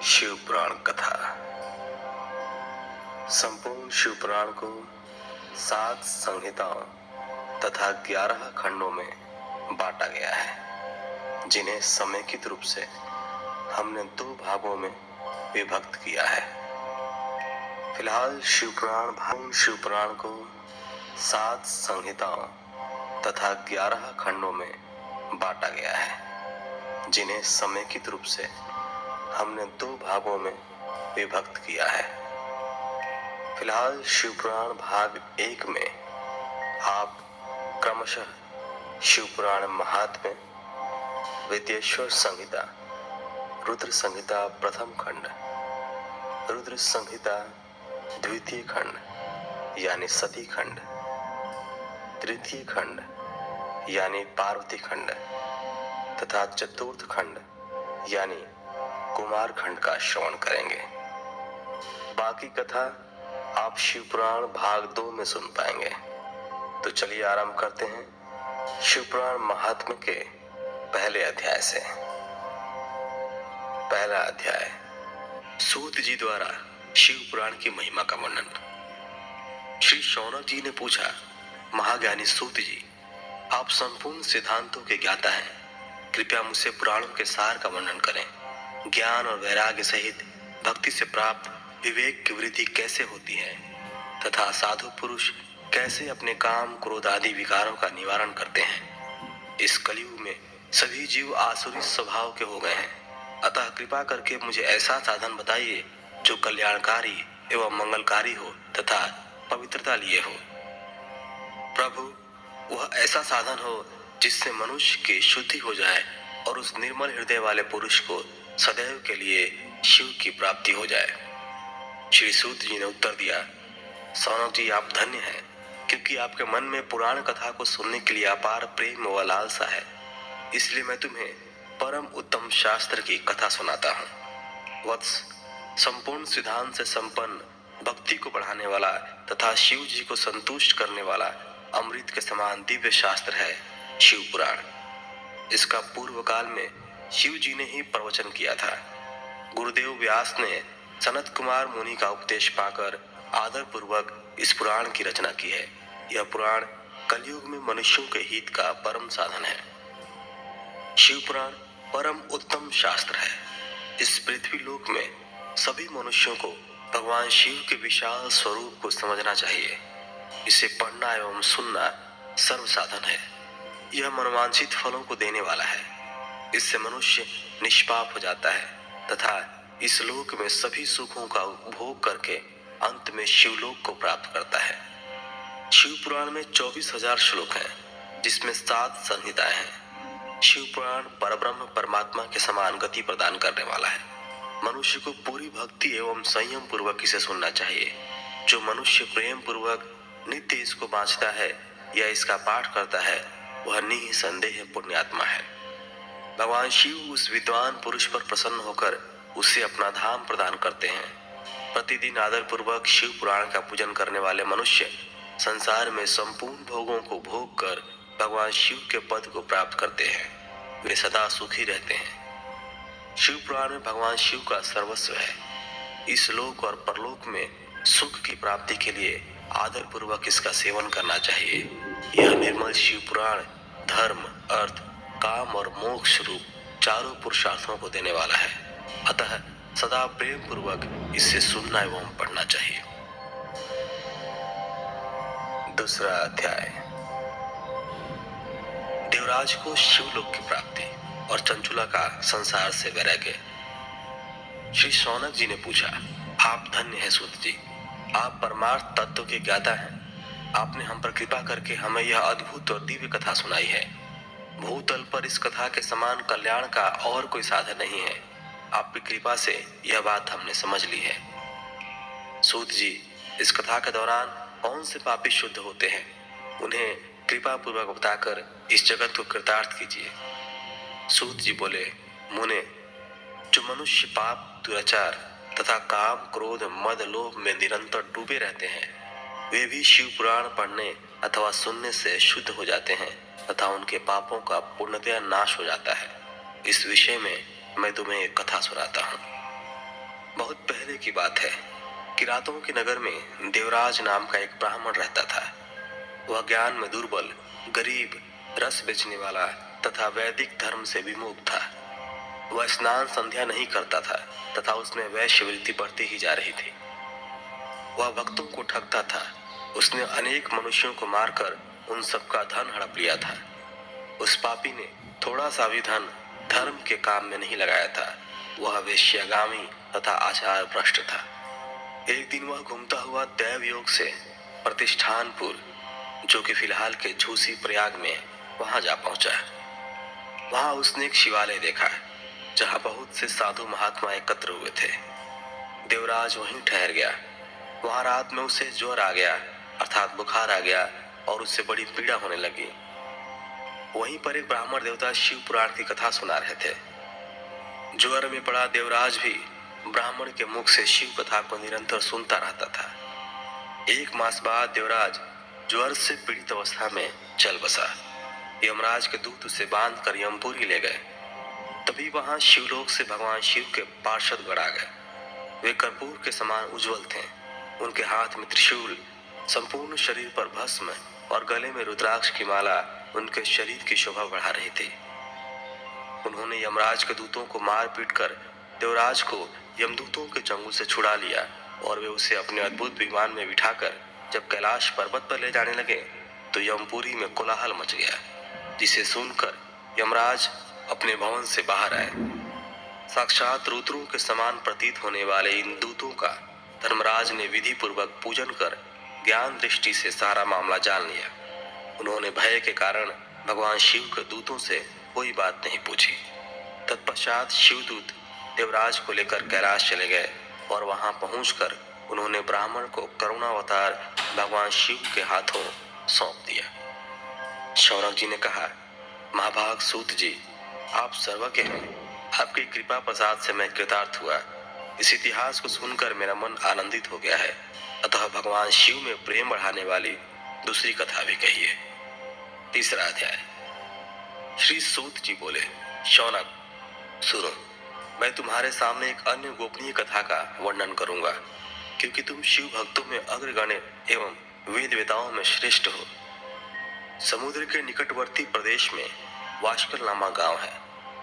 शिव पुराण कथा। संपूर्ण शिव पुराण को 7 संहिताओं तथा 11 खंडों में बांटा गया है, जिन्हें समेकित रूप से हमने 2 भागों में विभक्त किया है। फिलहाल शिव पुराण को 7 संहिताओं तथा 11 खंडों में बांटा गया है, जिन्हें समेकित रूप से हमने 2 भागों में विभक्त किया है। फिलहाल शिव पुराण भाग 1 में आप क्रमशः शिव पुराण महात्म्य, विद्येश्वर संहिता, रुद्र संहिता प्रथम खंड, रुद्र संहिता द्वितीय खंड यानी सती खंड, तृतीय खंड यानी पार्वती खंड तथा चतुर्थ खंड यानी कुमार खंड का श्रवण करेंगे। बाकी कथा आप शिव पुराण भाग 2 में सुन पाएंगे। तो चलिए आरंभ करते हैं शिव पुराण महात्म्य के पहले अध्याय से। पहला अध्याय, सूत जी द्वारा शिव पुराण की महिमा का वर्णन। श्री शौनक जी ने पूछा, महाज्ञानी सूत जी, आप संपूर्ण सिद्धांतों के ज्ञाता हैं, कृपया मुझसे पुराणों के सार का वर्णन करें। ज्ञान और वैराग्य सहित भक्ति से प्राप्त विवेक की वृद्धि कैसे होती है तथा साधु पुरुष कैसे अपने काम, क्रोध आदि विकारों का निवारण करते हैं। इस कलयुग में सभी जीव आसुरी स्वभाव के हो गए हैं, अतः कृपा करके मुझे ऐसा साधन बताइए जो कल्याणकारी एवं मंगलकारी हो तथा पवित्रता लिए हो। प्रभु, वह ऐसा साधन हो जिससे मनुष्य की शुद्धि हो जाए और उस निर्मल हृदय वाले पुरुष को सदैव के लिए शिव की प्राप्ति हो जाए। श्री सूत जी ने उत्तर दिया, शौनक जी, आप धन्य हैं, क्योंकि आपके मन में पुराण कथा को सुनने के लिए अपार प्रेम व लालसा है। इसलिए मैं तुम्हें परम उत्तम शास्त्र की कथा सुनाता हूँ। वत्स, संपूर्ण सिद्धांत से संपन्न, भक्ति को बढ़ाने वाला तथा शिव जी को संतुष्ट करने वाला अमृत के समान दिव्य शास्त्र है शिव पुराण। इसका पूर्व काल में शिव जी ने ही प्रवचन किया था। गुरुदेव व्यास ने सनत कुमार मुनि का उपदेश पाकर आदर पूर्वक इस पुराण की रचना की है। यह पुराण कलयुग में मनुष्यों के हित का परम साधन है। शिव पुराण परम उत्तम शास्त्र है। इस पृथ्वी लोक में सभी मनुष्यों को भगवान शिव के विशाल स्वरूप को समझना चाहिए। इसे पढ़ना एवं सुनना सर्व साधन है। यह मनोवांछित फलों को देने वाला है। इससे मनुष्य निष्पाप हो जाता है तथा इस लोक में सभी सुखों का उपभोग करके अंत में शिवलोक को प्राप्त करता है। शिव पुराण में 24,000 श्लोक हैं, जिसमें 7 संहिताएं हैं। शिव पुराण परब्रह्म परमात्मा के समान गति प्रदान करने वाला है। मनुष्य को पूरी भक्ति एवं संयम पूर्वक इसे सुनना चाहिए। जो मनुष्य प्रेम पूर्वक नित्य इसको बांचता है या इसका पाठ करता है, वह निसंदेह पुण्यात्मा है। भगवान शिव उस विद्वान पुरुष पर प्रसन्न होकर उसे अपना धाम प्रदान करते हैं। प्रतिदिन आदर पूर्वक शिव पुराण का पूजन करने वाले मनुष्य संसार में संपूर्ण भोगों को भोग कर भगवान शिव के पद को प्राप्त करते हैं। वे सदा सुखी रहते हैं। शिव पुराण में भगवान शिव का सर्वस्व है। इस लोक और परलोक में सुख की प्राप्ति के लिए आदर पूर्वक इसका सेवन करना चाहिए। यह निर्मल शिव पुराण धर्म, अर्थ, काम और मोक्ष रूप चारों पुरुषार्थों को देने वाला है। अतः सदा प्रेम पूर्वक इसे सुनना एवं पढ़ना चाहिए। दूसरा अध्याय, देवराज को शिवलोक की प्राप्ति और चंचुला का संसार से वैराग्य। श्री शौनक जी ने पूछा, आप धन्य हैं सूत जी, आप परमार्थ तत्व के ज्ञाता हैं। आपने हम पर कृपा करके हमें यह अद्भुत और दिव्य कथा सुनाई है। भूतल पर इस कथा के समान कल्याण का और कोई साधन नहीं है। आपकी कृपा से यह बात हमने समझ ली है। सूत जी, इस कथा के दौरान कौन से पापी शुद्ध होते हैं, उन्हें कृपा पूर्वक बताकर इस जगत को कृतार्थ कीजिए। सूत जी बोले, मुने, जो मनुष्य पाप, दुराचार तथा काम, क्रोध, मद, लोभ में निरंतर डूबे रहते हैं, वे भी शिव पुराण पढ़ने अथवा सुनने से शुद्ध हो जाते हैं तथा उनके पापों का पूर्णतया नाश हो जाता है। इस विषय में मैं तुम्हें एक कथा सुनाता हूँ। बहुत पहले की बात है कि रातों के नगर में देवराज नाम का एक ब्राह्मण रहता था। वह ज्ञान में दुर्बल, गरीब, रस बेचने वाला तथा वैदिक धर्म से विमुख था। वह स्नान संध्या नहीं करता था तथा उसमें वैश्यवृत्ति बढ़ती ही जा रही थी। वह भक्तों को ठगता था। उसने अनेक मनुष्यों को मारकर उन सबका धन हड़प लिया था। उस पापी ने थोड़ा सा भी धन धर्म के काम में नहीं लगाया था। वह वेश्यागामी तथा आचार भ्रष्ट था। एक दिन वह घूमता हुआ दैव योग से प्रतिष्ठानपुर, जो कि फिलहाल के झूसी प्रयाग में, वहां जा पहुंचा। वहां उसने एक शिवालय देखा जहां बहुत से साधु महात्मा एकत्र हुए थे। देवराज वहीं ठहर गया। वहां रात में उसे ज्वर आ गया, अर्थात बुखार आ गया, और उससे बड़ी पीड़ा होने लगी। वहीं पर एक ब्राह्मण देवता शिव पुराण की कथा सुना रहे थे। ज्वर में पड़ा देवराज भी ब्राह्मण के मुख से शिव कथा को निरंतर सुनता रहता था। एक मास बाद देवराज ज्वर से पीड़ित अवस्था में चल बसा। यमराज के दूत उसे बांधकर यमपुरी ले गए। तभी वहां शिवलोक से भगवान शिव के पार्षद गण आ गए। वे कर्पूर के समान उज्जवल थे। उनके हाथ में त्रिशूल, संपूर्ण शरीर पर भस्म और गले में रुद्राक्ष की माला उनके शरीर की शोभा बढ़ा रही थी। उन्होंने यमराज के दूतों को मार पीट कर देवराज को यमदूतों के चंगुल से छुड़ा लिया और वे उसे अपने अद्भुत विमान में बिठाकर जब कैलाश पर्वत पर ले जाने लगे तो यमपुरी में कोलाहल मच गया, जिसे सुनकर यमराज अपने भवन से बाहर आए। साक्षात रुद्रों के समान प्रतीत होने वाले इन दूतों का धर्मराज ने विधि पूर्वक पूजन कर ज्ञान दृष्टि से सारा मामला जान लिया। उन्होंने भय के कारण भगवान शिव के दूतों से कोई बात नहीं पूछी। तत्पश्चात शिवदूत देवराज को लेकर कैलाश चले गए और वहां पहुंचकर उन्होंने ब्राह्मण को करुणावतार भगवान शिव के हाथों सौंप दिया। शौनक जी ने कहा, महाभाग सूत जी, आप सर्वज्ञ हैं। आपकी कृपा प्रसाद से मैं कृतार्थ हुआ। इस इतिहास को सुनकर मेरा मन आनंदित हो गया है। अतः भगवान शिव में प्रेम बढ़ाने वाली दूसरी कथा भी कहिए। तीसरा अध्याय। श्री सूत जी बोले, शौनक सुनो, मैं तुम्हारे सामने एक अन्य गोपनीय कथा का वर्णन करूंगा, क्योंकि तुम शिव भक्तों में अग्रगण्य एवं वेद वेताओं में श्रेष्ठ हो। समुद्र के निकटवर्ती प्रदेश में वाशकल नामा गांव है,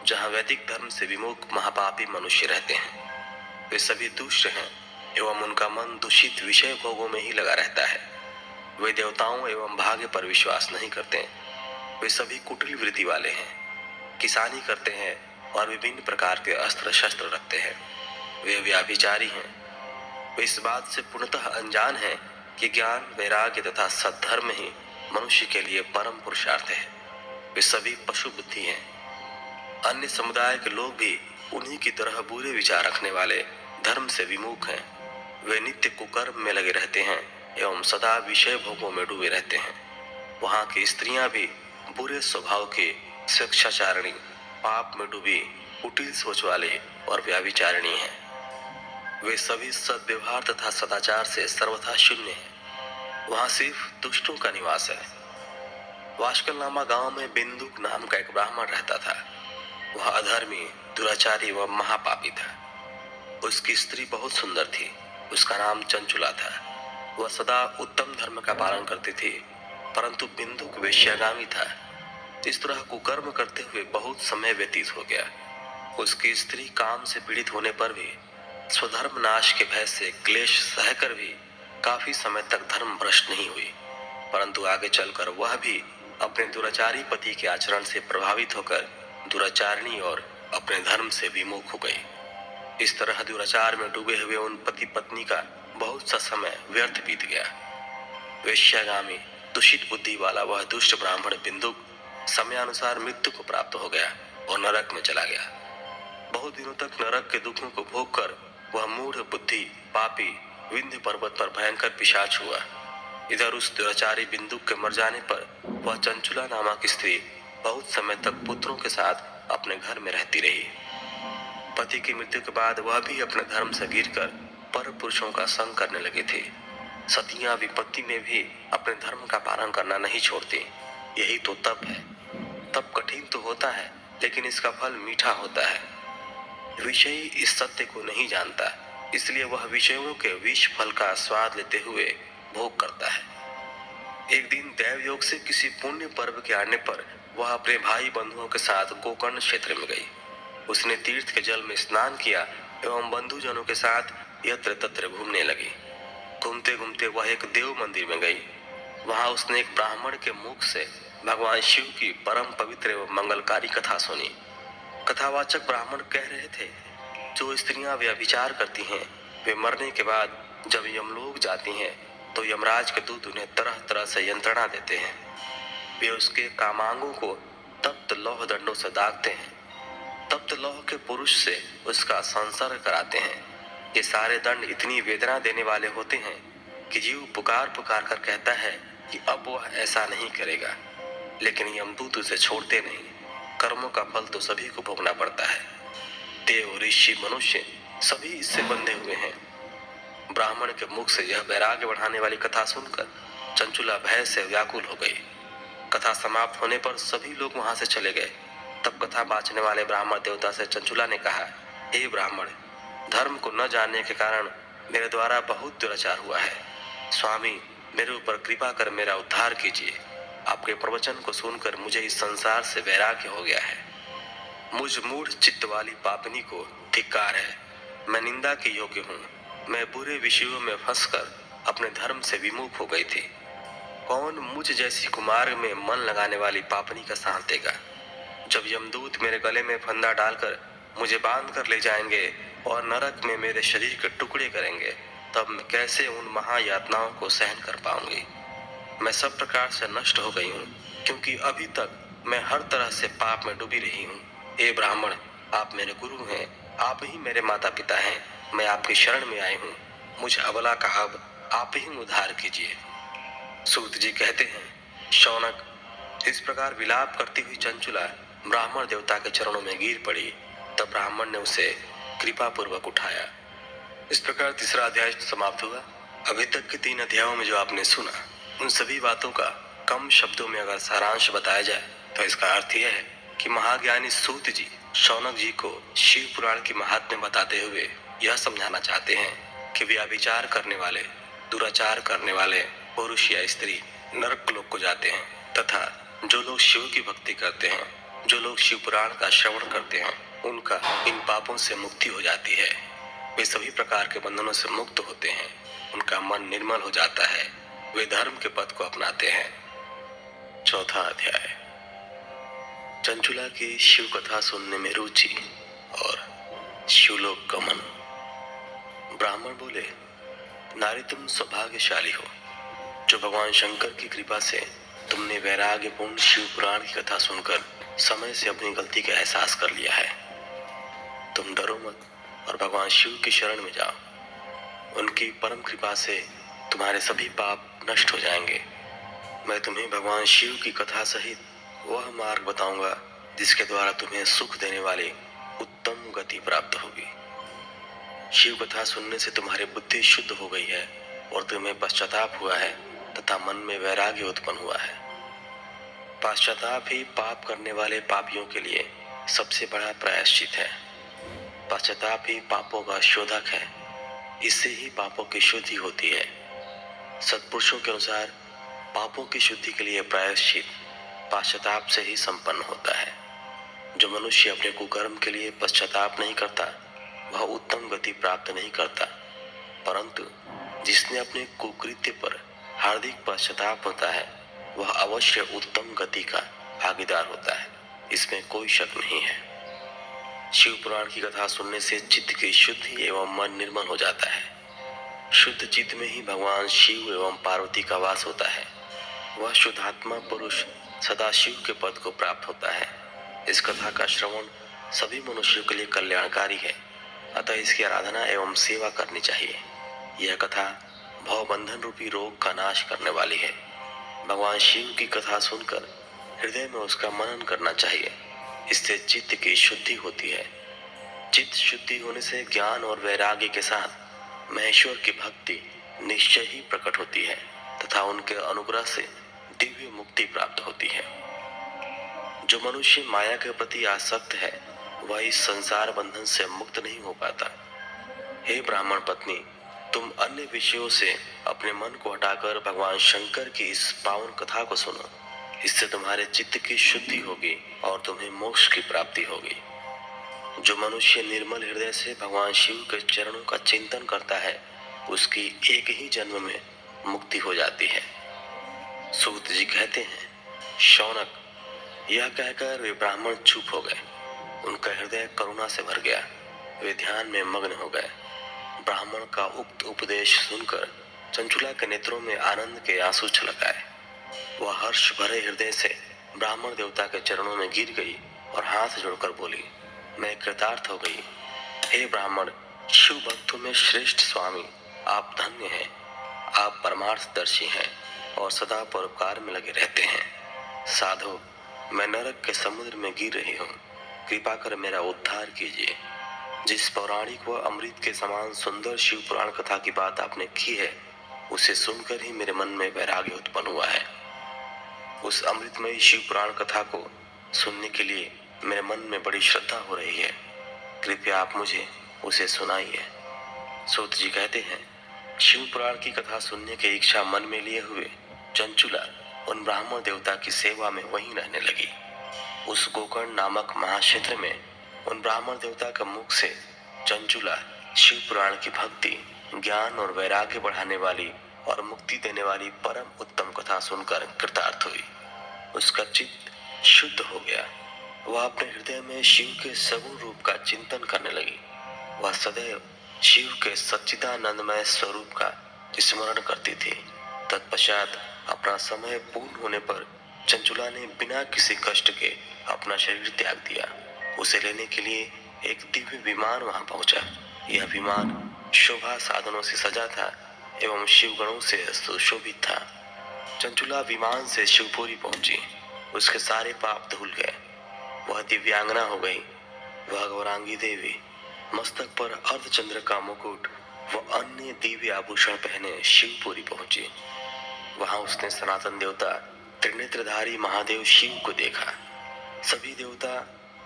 जहां वैदिक धर्म से विमुख महापापी मनुष्य रहते हैं। वे सभी दुष्ट हैं एवं उनका मन दूषित विषय भोगों में ही लगा रहता है। वे देवताओं एवं भाग्य पर विश्वास नहीं करते। वे सभी कुटिल वृत्ति वाले हैं, किसानी करते हैं और विभिन्न प्रकार के अस्त्र शस्त्र रखते हैं। वे व्याभिचारी हैं। वे इस बात से पूर्णतः अनजान हैं कि ज्ञान, वैराग्य तथा सद्धर्म ही मनुष्य के लिए परम पुरुषार्थ है। वे सभी पशु बुद्धि हैं। अन्य समुदाय के लोग भी उन्हीं की तरह बुरे विचार रखने वाले धर्म से विमुख हैं। वे नित्य कुकर्म में लगे रहते हैं एवं सदा विषय भोगों में डूबे रहते हैं। वहां की स्त्रियां भी बुरे स्वभाव के, स्वेच्छाचारिणी, पाप में डूबी, कुटिल सोच वाले और व्याभिचारिणी हैं। वे सभी सद्व्यवहार तथा सदाचार से सर्वथा शून्य हैं। वहां सिर्फ दुष्टों का निवास है। वाशकल नामा गांव में बिंदुक नाम का एक ब्राह्मण रहता था। वह अधर्मी, दुराचारी व महापापी था। उसकी स्त्री बहुत सुंदर थी। उसका नाम चंचुला था। वह सदा उत्तम धर्म का पालन करती थी, परंतु बिंदुक वेश्यागामी था। इस तरह कुकर्म करते हुए बहुत समय व्यतीत हो गया। उसकी स्त्री काम से पीड़ित होने पर भी, स्वधर्म नाश के भय से क्लेश सहकर भी काफी समय तक धर्म भ्रष्ट नहीं हुई, परंतु आगे चलकर वह भी अपने दुराचारी पति के आचरण से प्रभावित होकर दुराचारिणी और अपने धर्म से विमुख हो गई। इस तरह दुराचार में डूबे हुए उन पति पत्नी का बहुत सा समय व्यर्थ बीत गया। वेश्यागामी, दूषित बुद्धि वाला वह दुष्ट ब्राह्मण बिंदुक समयानुसार मृत्यु को प्राप्त हो गया और नरक में चला गया। बहुत दिनों तक नरक के दुखों को भोग कर वह मूढ़ बुद्धि पापी विंध्य पर्वत पर भयंकर पिशाच हुआ। इधर उस दुराचारी बिंदुक के मर जाने पर वह चंचुला नामक स्त्री बहुत समय तक पुत्रों के साथ अपने घर में रहती रही। पति की मृत्यु के बाद वह भी अपने धर्म से गिरकर पर पुरुषों का संग करने लगी थी। सतियां विपत्ति में भी अपने धर्म का पालन करना नहीं छोड़ती। यही तो तप है। तप कठिन तो होता है, लेकिन इसका फल मीठा होता है। विषयी इस सत्य को नहीं जानता इसलिए वह विषयों के विष फल का स्वाद लेते हुए भोग करता है। एक दिन देवयोग से किसी पुण्य पर्व के आने पर वह अपने भाई बंधुओं के साथ गोकर्ण क्षेत्र में गई। उसने तीर्थ के जल में स्नान किया एवं बंधुजनों के साथ यत्र तत्र घूमने लगी। घूमते घूमते वह एक देव मंदिर में गई। वहां उसने एक ब्राह्मण के मुख से भगवान शिव की परम पवित्र एवं मंगलकारी कथा सुनी। कथावाचक ब्राह्मण कह रहे थे, जो स्त्रियां व्यभिचार करती हैं वे मरने के बाद जब यमलोक जाती हैं तो यमराज के दूत उन्हें तरह तरह से यंत्रणा देते हैं। वे उसके कामांगों को तप्त लौह दंडों से दागते हैं। तप्त लौह के पुरुष से उसका संसर्ग कराते हैं। ये सारे दंड इतनी वेदना देने वाले होते हैं कि जीव पुकार पुकार कर कहता है कि अब वह ऐसा नहीं करेगा, लेकिन यमदूत उसे छोड़ते नहीं। कर्मों का फल तो सभी को भोगना पड़ता है। देव, ऋषि, मनुष्य सभी इससे बंधे हुए हैं। ब्राह्मण के मुख से यह वैराग्य बढ़ाने वाली कथा सुनकर चंचुला भय से व्याकुल हो गई। कथा समाप्त होने पर सभी लोग वहां से चले गए। तब कथा बांचने वाले ब्राह्मण देवता से चंचुला ने कहा, हे ब्राह्मण, धर्म को न जानने के कारण मेरे द्वारा बहुत दुराचार हुआ है। स्वामी, मेरे ऊपर कृपा कर मेरा उद्धार कीजिए। आपके प्रवचन को सुनकर मुझे इस संसार से वैराग्य हो गया है। मुझ मूढ़ चित्त वाली पापनी को धिक्कार है। मैं निंदा के योग्य हूँ। मैं बुरे विषयों में फंसकर अपने धर्म से विमुख हो गई थी। कौन मुझ जैसी कुमार्ग में मन लगाने वाली पापनी का साथ देगा? जब यमदूत मेरे गले में फंदा डालकर मुझे बांध कर ले जाएंगे और नरक में मेरे शरीर के टुकड़े करेंगे, तब मैं कैसे उन महायातनाओं को सहन कर पाऊंगी? मैं सब प्रकार से नष्ट हो गई हूँ, क्योंकि अभी तक मैं हर तरह से पाप में डूबी रही हूँ। हे ब्राह्मण, आप मेरे गुरु हैं, आप ही मेरे माता पिता हैं। मैं आपकी शरण में आई हूँ। मुझ अबला का अब आप ही उद्धार कीजिए। सूत जी कहते हैं, शौनक, इस प्रकार विलाप करती हुई चंचुला ब्राह्मण देवता के चरणों में गिर पड़ी। तब ब्राह्मण ने उसे कृपा पूर्वक उठाया। इस प्रकार तीसरा अध्याय समाप्त हुआ। अभी तक के 3 अध्यायों में जो आपने सुना, उन सभी बातों का कम शब्दों में अगर सारांश बताया जाए तो इसका अर्थ यह है कि महाज्ञानी सूत जी शौनक जी को शिव पुराण की महात्म्य बताते हुए यह समझाना चाहते हैं कि व्यभिचार करने वाले, दुराचार करने वाले पुरुष या स्त्री नरक लोक को जाते हैं, तथा जो लोग शिव की भक्ति करते हैं, जो लोग शिव पुराण का श्रवण करते हैं, उनका इन पापों से मुक्ति हो जाती है। वे सभी प्रकार के बंधनों से मुक्त होते हैं। उनका मन निर्मल हो जाता है। वे धर्म के पथ को अपनाते हैं। चौथा अध्याय। चंचुला की शिव कथा सुनने में रुचि और शिवलोक गमन। ब्राह्मण बोले, नारी, तुम सौभाग्यशाली हो जो भगवान शंकर की कृपा से तुमने वैराग्यपूर्ण शिव पुराण की कथा सुनकर समय से अपनी गलती का एहसास कर लिया है। तुम डरो मत और भगवान शिव की शरण में जाओ। उनकी परम कृपा से तुम्हारे सभी पाप नष्ट हो जाएंगे। मैं तुम्हें भगवान शिव की कथा सहित वह मार्ग बताऊंगा जिसके द्वारा तुम्हें सुख देने वाली उत्तम गति प्राप्त होगी। शिव कथा सुनने से तुम्हारी बुद्धि शुद्ध हो गई है और तुम्हें पश्चाताप हुआ है तथा मन में वैराग्य उत्पन्न हुआ है। पश्चाताप ही पाप करने वाले पापियों के लिए सबसे बड़ा प्रायश्चित है। पश्चाताप ही पापों का शोधक है। इससे ही पापों की शुद्धि होती है। सत्पुरुषों के अनुसार पापों की शुद्धि के लिए प्रायश्चित पश्चाताप से ही संपन्न होता है। जो मनुष्य अपने कुकर्म के लिए पश्चाताप नहीं करता वह उत्तम गति प्राप्त नहीं करता, परंतु जिसने अपने कुकृत्य पर हार्दिक पश्चाताप होता है वह अवश्य उत्तम गति का भागीदार होता है। इसमें कोई शक नहीं है। शिव पुराण की कथा सुनने से चित्त की शुद्धि एवं मन निर्मल हो जाता है। शुद्ध चित्त में ही भगवान शिव एवं पार्वती का वास होता है। वह शुद्धात्मा पुरुष सदा शिव के पद को प्राप्त होता है। इस कथा का श्रवण सभी मनुष्यों के लिए कल्याणकारी है, अतः इसकी आराधना एवं सेवा करनी चाहिए। यह कथा भवबंधन रूपी रोग का नाश करने वाली है। भगवान शिव की कथा सुनकर हृदय में उसका मनन करना चाहिए। इससे चित्त की शुद्धि होती है। चित्त शुद्धि होने से ज्ञान और वैराग्य के साथ महेश्वर की भक्ति निश्चय ही प्रकट होती है तथा उनके अनुग्रह से दिव्य मुक्ति प्राप्त होती है। जो मनुष्य माया के प्रति आसक्त है वह इस संसार बंधन से मुक्त नहीं हो पाता। हे ब्राह्मण पत्नी, तुम अन्य विषयों से अपने मन को हटाकर भगवान शंकर की इस पावन कथा को सुनो। इससे तुम्हारे चित्त की शुद्धि होगी और तुम्हें मोक्ष की प्राप्ति होगी। जो मनुष्य निर्मल हृदय से भगवान शिव के चरणों का चिंतन करता है, उसकी एक ही जन्म में मुक्ति हो जाती है। सूत जी कहते हैं, शौनक, यह कहकर वे ब्राह्मण चुप हो गए। उनका हृदय करुणा से भर गया। वे ध्यान में मग्न हो गए। ब्राह्मण का उक्त उपदेश सुनकर चंचुला के नेत्रों में आनंद के आंसू छलक आए। वह हर्ष भरे हृदय से ब्राह्मण देवता के चरणों में गिर गई और हाथ जोड़कर बोली, मैं कृतार्थ हो गई। हे ब्राह्मण, शिव भक्तों में श्रेष्ठ स्वामी, आप धन्य हैं। आप परमार्थदर्शी हैं और सदा परोपकार में लगे रहते हैं। साधु, मैं नरक के समुद्र में गिर रही हूँ, कृपा कर मेरा उद्धार कीजिए। जिस पौराणिक व अमृत के समान सुंदर शिव पुराण कथा की बात आपने की है, उसे सुनकर ही मेरे मन में वैराग्य उत्पन्न हुआ है। उस अमृतमयी शिव पुराण कथा को सुनने के लिए मेरे मन में बड़ी श्रद्धा हो रही है। कृपया आप मुझे उसे सुनाइए। सूत जी कहते हैं, शिव पुराण की कथा सुनने की इच्छा मन में लिए हुए चंचुला उन ब्राह्मण देवता की सेवा में वहीं रहने लगी। उस गोकर्ण नामक महाक्षेत्र में उन ब्राह्मण देवता का मुख से चंचुला शिव पुराण की भक्ति, ज्ञान और वैराग्य बढ़ाने वाली और मुक्ति देने वाली परम उत्तम कथा सुनकर कृतार्थ हुई। उसका चित्त शुद्ध हो गया। वह अपने हृदय में शिव के सगुण रूप का चिंतन करने लगी। वह सदैव शिव के सच्चिदानंदमय स्वरूप का स्मरण करती थी। तत्पश्चात अपना समय पूर्ण होने पर चंचुला ने बिना किसी कष्ट के अपना शरीर त्याग दिया। उसे लेने के लिए एक दिव्य विमान वहां पहुंचा। यह विमान शोभा साधनों से सजा था एवं शिवगणों से सुशोभित था। चंचुला विमान से शिवपुरी पहुंची। उसके सारे पाप धुल गए। वह दिव्यांगना हो गई। वह गौरांगी देवी मस्तक पर अर्धचंद्र का मुकुट व अन्य दिव्य आभूषण पहने शिवपुरी पहुंची। वहां उसने सनातन देवता त्रिनेत्रधारी महादेव शिव को देखा। सभी देवता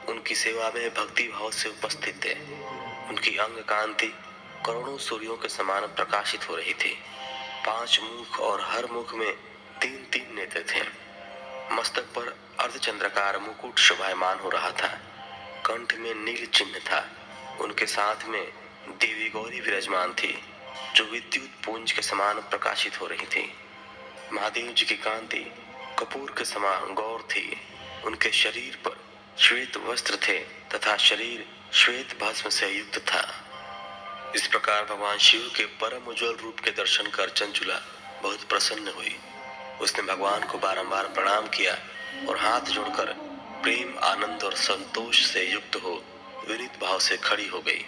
उनकी सेवा में भक्ति भाव से उपस्थित थे। उनकी अंग कांति करोड़ों सूर्यों के समान प्रकाशित हो रही थी। 5 मुख और हर मुख में 3-3 नेत्र थे। मस्तक पर अर्धचंद्राकार मुकुट शोभायमान हो रहा था। कंठ में नील चिन्ह था। उनके साथ में देवी गौरी विराजमान थी, जो विद्युत पुंज के समान प्रकाशित हो रही थी। महादेव जी की कांति कपूर के समान गौर थी। उनके शरीर पर श्वेत वस्त्र थे तथा शरीर श्वेत भस्म से युक्त था। इस प्रकार भगवान शिव के परम उज्ज्वल रूप के दर्शन कर चंचुला बहुत प्रसन्न हुई। उसने भगवान को बारंबार प्रणाम किया और हाथ जोड़कर प्रेम, आनंद और संतोष से युक्त हो विनीत भाव से खड़ी हो गई।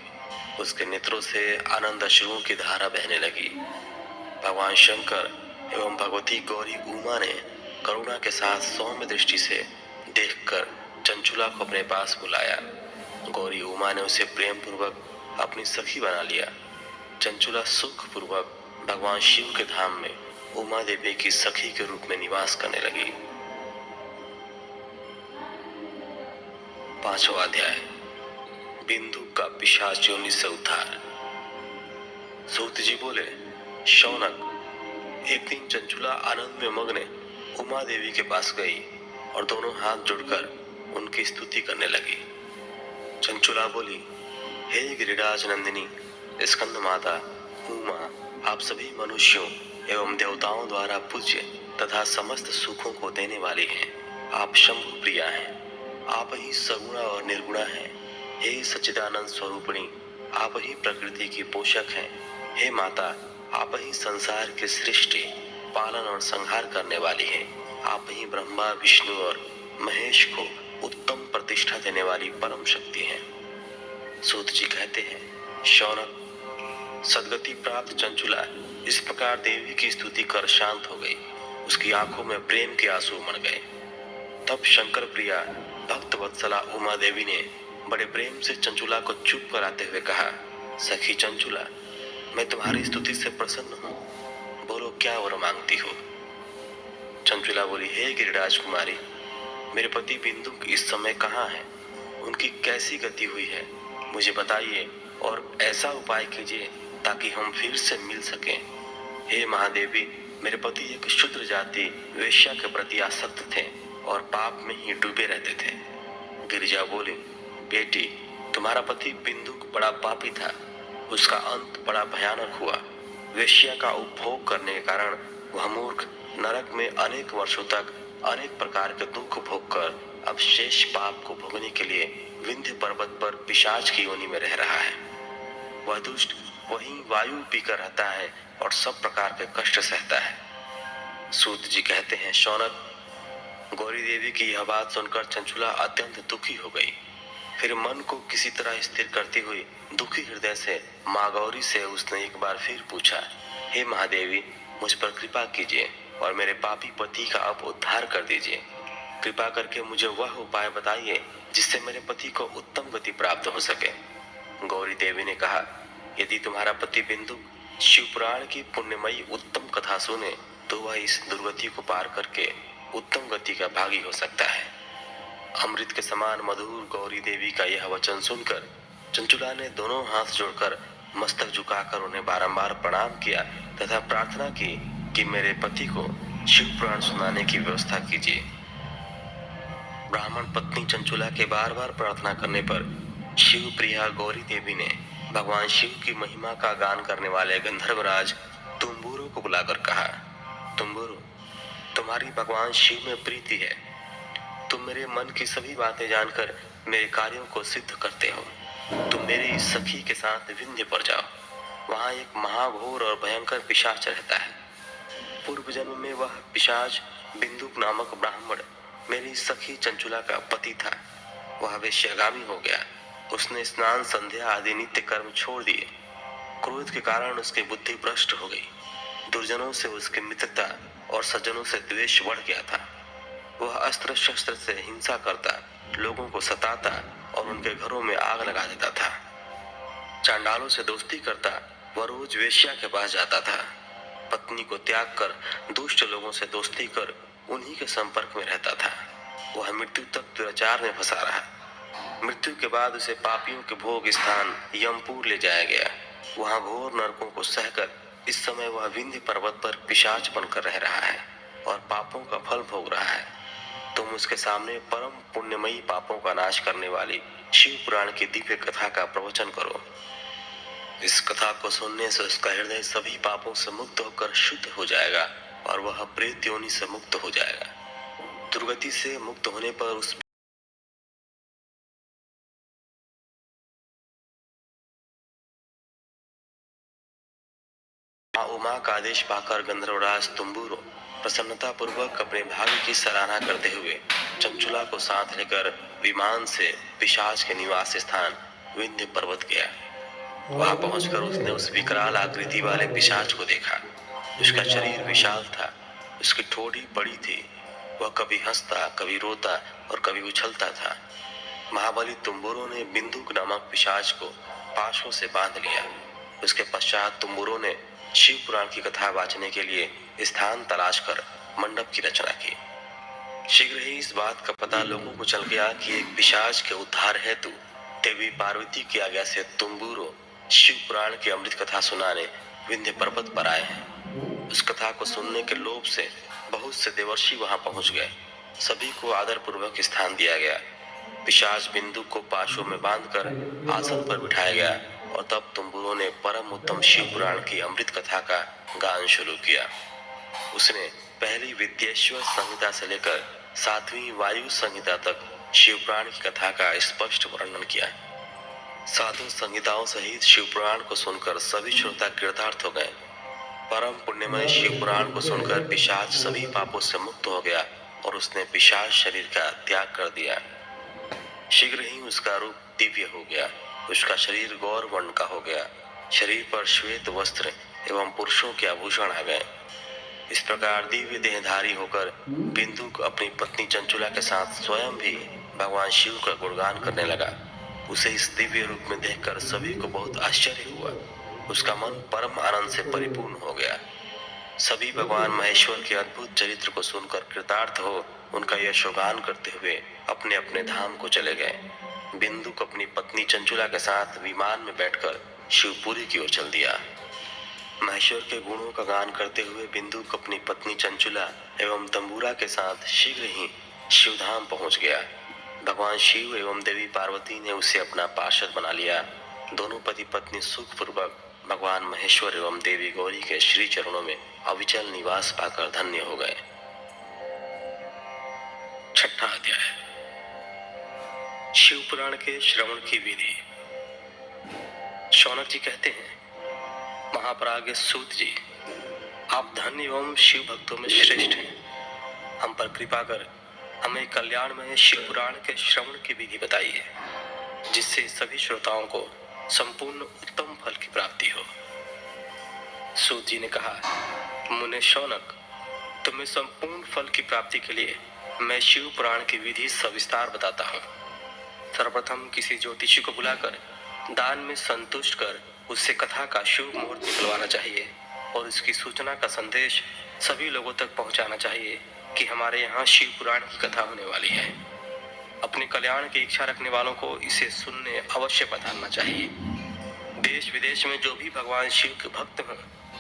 उसके नेत्रों से आनंद अश्रुओं की धारा बहने लगी। भगवान शंकर एवं भगवती गौरी उमा ने करुणा के साथ सौम्य दृष्टि से देखकर चंचुला को अपने पास बुलाया। गौरी उमा ने उसे प्रेम पूर्वक अपनी सखी बना लिया। चंचुला सुख पूर्वक भगवान शिव के धाम में उमा देवी की सखी के रूप में निवास करने लगी। 5वां अध्याय, बिंदु का पिशाच योनि से उद्धार। सूत जी बोले, शौनक, एक दिन चंचुला आनंद में मग्न उमा देवी के पास गई और दोनों हाथ जोड़कर उनकी स्तुति करने लगी। चंचुला बोली, हे गिरिराज नंदिनी, स्कंद माता उमा, आप सभी मनुष्यों एवं देवताओं द्वारा पूज्य तथा समस्त सुखों को देने वाली हैं। आप शंभु प्रिया हैं। आप ही सगुणा और निर्गुणा हैं। हे सच्चिदानंद स्वरूपिणी, आप ही प्रकृति की पोषक हैं। हे माता, आप ही संसार के सृष्टि, पालन और संहार करने वाली हैं। आप ही ब्रह्मा, विष्णु और महेश को उत्तम प्रतिष्ठा देने वाली परम शक्ति हैं। सूत जी कहते हैं, शौनक, सदगति प्राप्त चंचुला इस प्रकार देवी की स्तुति कर शांत हो गई। उसकी आंखों में प्रेम के आंसू उमड़ गए। तब शंकर प्रिया भक्त वत्सला उमा देवी ने बड़े प्रेम से चंचुला को चुप कराते हुए कहा, सखी चंचुला, मैं तुम्हारी स्तुति से प्रसन्न हूँ। बोलो, क्या वर मांगती हो? चंचुला बोली, हे गिरिराज कुमारी, मेरे पति बिंदु इस समय कहाँ हैं? उनकी कैसी गति हुई है? मुझे बताइए और ऐसा उपाय कीजिए ताकि हम फिर से मिल सकें। हे महादेवी, मेरे पति एक शूद्र जाति वेश्या के प्रति आसक्त थे और पाप में ही डूबे रहते थे। गिरिजा बोली, बेटी, तुम्हारा पति बिंदुक बड़ा पापी था। उसका अंत बड़ा भयानक हुआ। वेश्या का उपभोग करने के कारण वह मूर्ख नरक में अनेक वर्षों तक अनेक प्रकार के दुख भोग कर अब शेष पाप को भोगने के लिए विंध्य पर्वत पर पिशाच की योनि में रह रहा है। वह दुष्ट वहीं वायु पीकर रहता है और सब प्रकार के कष्ट सहता है। सूत जी कहते हैं, शौनक, गौरी देवी की यह बात सुनकर चंचुला अत्यंत दुखी हो गई। फिर मन को किसी तरह स्थिर करती हुई दुखी हृदय से माँ गौरी से उसने एक बार फिर पूछा, हे महादेवी, मुझ पर कृपा कीजिए और मेरे पापी पति का अब उद्धार कर दीजिए। कृपा करके मुझे वह उपाय बताइए जिससे मेरे पति को उत्तम गति प्राप्त हो सके। गौरी देवी ने कहा, यदि तुम्हारा पति बिंदु शिव पुराण की पुण्यमयी उत्तम कथा सुने तो वह इस दुर्गति को पार करके उत्तम गति का भागी हो सकता है। अमृत के समान मधुर गौरी देवी का यह वचन सुनकर चंचुला ने दोनों हाथ जोड़कर मस्तक झुकाकर उन्हें बारंबार प्रणाम किया तथा प्रार्थना की कि मेरे पति को शिव पुराण सुनाने की व्यवस्था कीजिए। ब्राह्मण पत्नी चंचुला के बार बार प्रार्थना करने पर शिव प्रिया गौरी देवी ने भगवान शिव की महिमा का गान करने वाले गंधर्वराज तुम्बुरु को बुलाकर कहा, तुम्बुरु, तुम्हारी भगवान शिव में प्रीति है। तुम मेरे मन की सभी बातें जानकर मेरे कार्यों को सिद्ध करते हो। तुम मेरी सखी के साथ विंध्य पर जाओ। वहां एक महाघोर और भयंकर पिशाच रहता है। पूर्व जन्म में वह पिशाच बिंदुक नामक ब्राह्मण मेरी सखी चंचुला का पति था। वह वेश्यागामी हो गया। उसने स्नान, संध्या आदि नित्य कर्म छोड़ दिए। क्रोध के कारण उसकी बुद्धि भ्रष्ट हो गई। दुर्जनों से उसकी मित्रता और सज्जनों से द्वेष बढ़ गया था। वह अस्त्र शस्त्र से हिंसा करता, लोगों को सताता और उनके घरों में आग लगा देता था। चांडालों से दोस्ती करता, वह रोज वेश्या के पास जाता था। पत्नी को त्याग कर दुष्ट लोगों से दोस्ती कर उन्हीं के संपर्क में रहता था। वह मृत्यु तक दुराचार में फंसा रहा। मृत्यु के बाद उसे पापियों के भोग स्थान यमपुर ले जाया गया। वहां घोर नरकों को सहकर इस समय वह विंध्य पर्वत पर पिशाच बनकर रह रहा है और पापों का फल भोग रहा है। तुम उसके सामने परम पुण्यमयी पापों का नाश करने वाली शिव पुराण की दिव्य कथा का प्रवचन करो। इस कथा को सुनने से उसका हृदय सभी पापों से मुक्त होकर शुद्ध हो जाएगा और वह प्रेत योनि से मुक्त हो जाएगा। दुर्गति से मुक्त होने पर उस उमा का आदेश पाकर गंधर्वराज तुम्बुरु प्रसन्नता पूर्वक अपने भाग्य की सराहना करते हुए चंचुला को साथ लेकर विमान से पिशाच के निवास स्थान विंध्य पर्वत गया। वहां पहुंचकर उसने उस विकराल आकृति वाले पिशाच को देखा। उसका शरीर विशाल था, उसकी ठोड़ी बड़ी थी। वह कभी हंसता, कभी रोता और कभी उछलता था। महाबली तुम्बुरु ने बिंदुक नामक पिशाच को पाशों से बांध लिया। उसके पश्चात तुम्बुरु ने शिव पुराण की कथा वाचने के लिए स्थान तलाश कर मंडप की रचना की। शीघ्र ही इस बात का पता लोगों को चल गया कि एक पिशाच के उद्धार हेतु देवी पार्वती की आज्ञा से तुम्बुरु शिव पुराण की अमृत कथा सुनाने विंध्य पर्वत पर आए हैं। उस कथा को सुनने के लोभ से बहुत से देवर्षि वहां पहुंच गए। सभी को आदर पूर्वक स्थान दिया गया। पिशाच बिंदु को पाशों में बांधकर आसन पर बिठाया गया और तब तुम्बुरु ने परम उत्तम शिव पुराण की अमृत कथा का गान शुरू किया। उसने पहली विद्येश्वर संहिता से लेकर 7वीं वायु संहिता तक शिव पुराण की कथा का स्पष्ट वर्णन किया। साधु संहिताओं सहित शिव पुराण को सुनकर सभी श्रोता कृतार्थ हो गए। परम पुण्यमय शिव पुराण को सुनकर पिशाच सभी पापों से मुक्त हो गया और उसने पिशाच शरीर का त्याग कर दिया। शीघ्र ही उसका रूप दिव्य हो गया। उसका शरीर गौर वर्ण का हो गया। शरीर पर श्वेत वस्त्र एवं पुरुषों के आभूषण आ गए। इस प्रकार दिव्य देहधारी होकर बिंदुक अपनी पत्नी चंचुला के साथ स्वयं भी भगवान शिव का गुणगान करने लगा। उसे इस दिव्य रूप में देखकर सभी को बहुत आश्चर्य हुआ। उसका मन परम आनंद से परिपूर्ण हो गया। सभी भगवान महेश्वर के अद्भुत चरित्र को सुनकर कृतार्थ हो उनका यशोगान करते हुए अपने अपने धाम को चले गए। बिंदुक अपनी पत्नी चंचुला के साथ विमान में बैठकर शिवपुरी की ओर चल दिया। महेश्वर के गुणों का गान करते हुए बिंदुक अपनी पत्नी चंचुला एवं तंबूरा के साथ शीघ्र ही शिवधाम पहुंच गया। भगवान शिव एवं देवी पार्वती ने उसे अपना पार्षद बना लिया। दोनों पति पत्नी सुखपूर्वक भगवान महेश्वर एवं देवी गौरी के श्री चरणों में अविचल निवास पाकर धन्य हो गए। छठा अध्याय, शिव पुराण के श्रवण की विधि। शौनक जी कहते हैं, महाप्राज्ञ सूत जी, आप धन्य एवं शिव भक्तों में श्रेष्ठ हैं। हम पर कृपा कर हमें कल्याणमय शिव पुराण के श्रवण की विधि बताइए, जिससे सभी श्रोताओं को संपूर्ण उत्तम फल की प्राप्ति हो। सूत जी ने कहा, मुने शौनक, तुम्हें संपूर्ण फल की प्राप्ति के लिए मैं शिव पुराण की विधि सविस्तार बताता हूँ। सर्वप्रथम किसी ज्योतिषी को बुलाकर दान में संतुष्ट कर उससे कथा का शुभ मुहूर्त निकलवाना चाहिए और इसकी सूचना का संदेश सभी लोगों तक पहुंचाना चाहिए कि हमारे यहाँ शिव पुराण की कथा होने वाली है। अपने कल्याण की इच्छा रखने वालों को इसे सुनने अवश्य पधारना चाहिए। देश विदेश में जो भी भगवान शिव के भक्त हों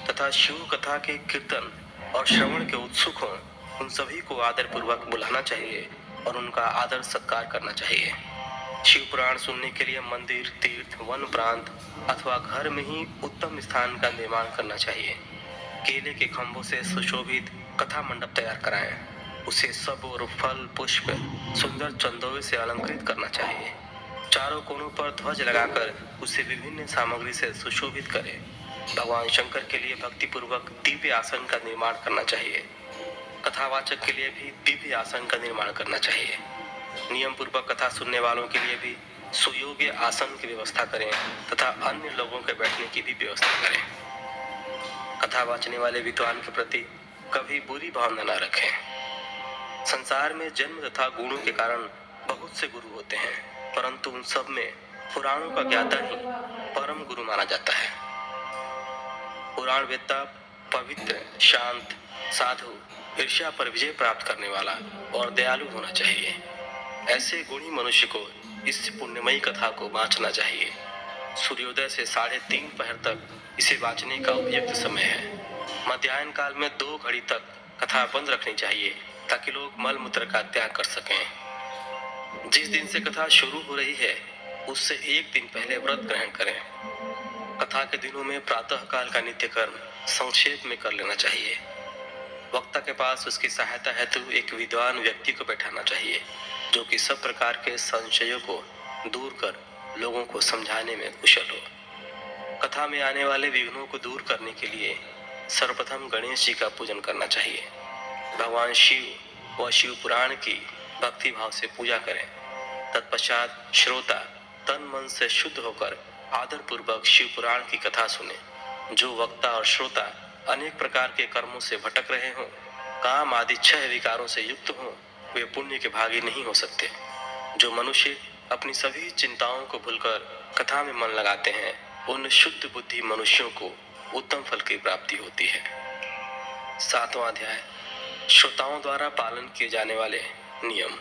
तथा शिव कथा के कीर्तन और श्रवण के उत्सुक हों, उन सभी को आदर पूर्वक बुलाना चाहिए और उनका आदर सत्कार करना चाहिए। शिव पुराण सुनने के लिए मंदिर, तीर्थ, वन प्रांत अथवा घर में ही उत्तम स्थान का निर्माण करना चाहिए। केले के खंभों से सुशोभित कथा मंडप तैयार कराएं। उसे सब और फल, पुष्प, सुंदर चंदोवे से अलंकृत करना चाहिए। चारों कोनों पर ध्वज लगाकर उसे विभिन्न सामग्री से सुशोभित करें। भगवान शंकर के लिए भक्ति पूर्वक दिव्य आसन का निर्माण करना चाहिए। कथावाचक के लिए भी दिव्य आसन का निर्माण करना चाहिए। नियम पूर्वक कथा सुनने वालों के लिए भी सुयोग्य आसन की व्यवस्था करें तथा अन्य लोगों के बैठने की भी व्यवस्था करें। कथा वाचने वाले विद्वान के प्रति कभी बुरी भावना न रखें। संसार में जन्म तथा गुणों के कारण बहुत से गुरु होते हैं, परंतु उन सब में पुराणों का ज्ञाता ही परम गुरु माना जाता है। पुराण वेत्ता पवित्र, शांत, साधु, ईर्ष्या पर विजय प्राप्त करने वाला और दयालु होना चाहिए। ऐसे गुणी मनुष्य को इस पुण्यमयी कथा को वाचना चाहिए। सूर्योदय से 3:30 पहर तक इसे वाचने का उपयुक्त समय है। मध्याह्न काल में 2 घड़ी तक कथा बंद रखनी चाहिए ताकि लोग मल मूत्र का त्याग कर सकें। जिस दिन से कथा शुरू हो रही है उससे 1 दिन पहले व्रत ग्रहण करें। कथा के दिनों में प्रातः काल का नित्य कर्म संक्षेप में कर लेना चाहिए। वक्ता के पास उसकी सहायता हेतु एक विद्वान व्यक्ति को बैठाना चाहिए, जो कि सब प्रकार के संशयों को दूर कर लोगों को समझाने में कुशल हो। कथा में आने वाले विघ्नों को दूर करने के लिए सर्वप्रथम गणेश जी का पूजन करना चाहिए। भगवान शिव व शिव पुराण की भक्ति भाव से पूजा करें। तत्पश्चात श्रोता तन मन से शुद्ध होकर आदर पूर्वक शिव पुराण की कथा सुने। जो वक्ता और श्रोता अनेक प्रकार के कर्मों से भटक रहे हों, काम आदि 6 विकारों से युक्त हों, वे पुण्य के भागी नहीं हो सकते। जो मनुष्य अपनी सभी चिंताओं को भूलकर कथा में मन लगाते हैं, उन शुद्ध बुद्धि मनुष्यों को उत्तम फल की प्राप्ति होती है। 7वां अध्याय, श्रोताओं द्वारा पालन किए जाने वाले नियम।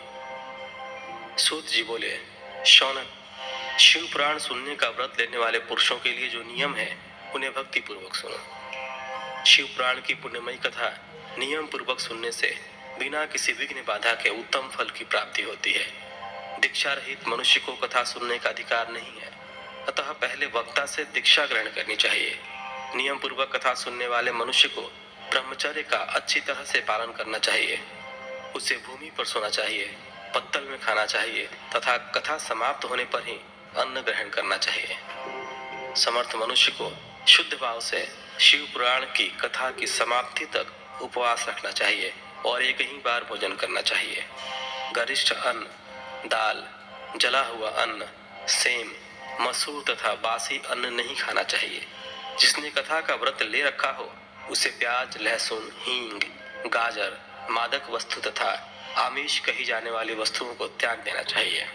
सूत जी बोले, शौनक, शिव पुराण सुनने का व्रत लेने वाले पुरुषों के लिए जो नियम है उन्हें भक्ति पूर्वक सुनो। शिव पुराण की पुण्यमयी कथा नियम पूर्वक सुनने से बिना किसी विघ्न बाधा के उत्तम फल की प्राप्ति होती है। दीक्षा रहित मनुष्य को कथा सुनने का अधिकार नहीं है, अतः पहले वक्ता से दीक्षा ग्रहण करनी चाहिए। नियम पूर्वक कथा सुनने वाले मनुष्य को ब्रह्मचर्य का अच्छी तरह से पालन करना चाहिए। उसे भूमि पर सोना चाहिए, पत्तल में खाना चाहिए तथा कथा समाप्त होने पर ही अन्न ग्रहण करना चाहिए। समर्थ मनुष्य को शुद्ध भाव से शिव पुराण की कथा की समाप्ति तक उपवास रखना चाहिए और एक ही बार भोजन करना चाहिए। गरिष्ठ अन्न, दाल, जला हुआ अन्न, सेम, मसूर तथा बासी अन्न नहीं खाना चाहिए। जिसने कथा का व्रत ले रखा हो उसे प्याज, लहसुन, हींग, गाजर, मादक वस्तु तथा आमिष कही जाने वाली वस्तुओं को त्याग देना चाहिए।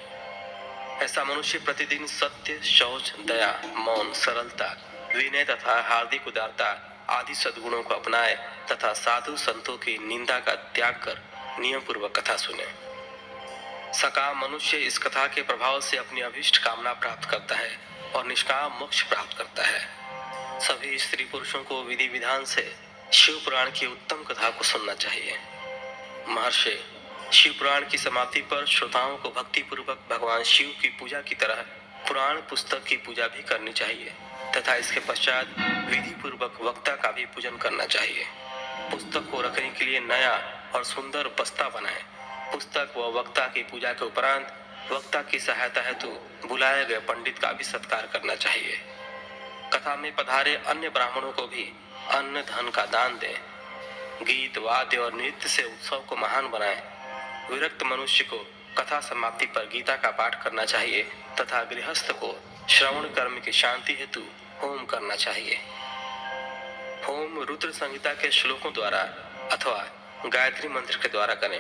ऐसा मनुष्य प्रतिदिन सत्य, शौच, दया, मौन, सरलता, विनय तथा हार्दिक उदारता आदि सद्गुणों को अपनाए तथा साधु संतों की निंदा का त्याग कर नियम पूर्वक कथा सुने। सकाम मनुष्य इस कथा के प्रभाव से अपनी अभीष्ट कामना प्राप्त करता है और निष्काम मोक्ष प्राप्त करता है। सभी स्त्री पुरुषों को विधि विधान से शिव पुराण की उत्तम कथा को सुनना चाहिए। महर्षि, शिव पुराण की समाप्ति पर श्रोताओं को भक्ति पूर्वक भगवान शिव की पूजा की तरह पुराण पुस्तक की पूजा भी करनी चाहिए तथा इसके पश्चात विधि पूर्वक वक्ता का भी पूजन करना चाहिए। पुस्तक को रखने के लिए नया और सुंदर बस्ता बनाएं। पुस्तक व वक्ता की पूजा के उपरांत वक्ता की सहायता हेतु बुलाए गए पंडित का भी सत्कार करना चाहिए। कथा में पधारे अन्य ब्राह्मणों को भी अन्न धन का दान दें। गीत वाद्य और नृत्य से उत्सव को महान बनाएं। विरक्त मनुष्य को कथा समाप्ति पर गीता का पाठ करना चाहिए तथा गृहस्थ को श्रवण कर्म की शांति हेतु होम करना चाहिए। होम रुद्र संहिता के श्लोकों द्वारा अथवा गायत्री मंत्र के द्वारा करें।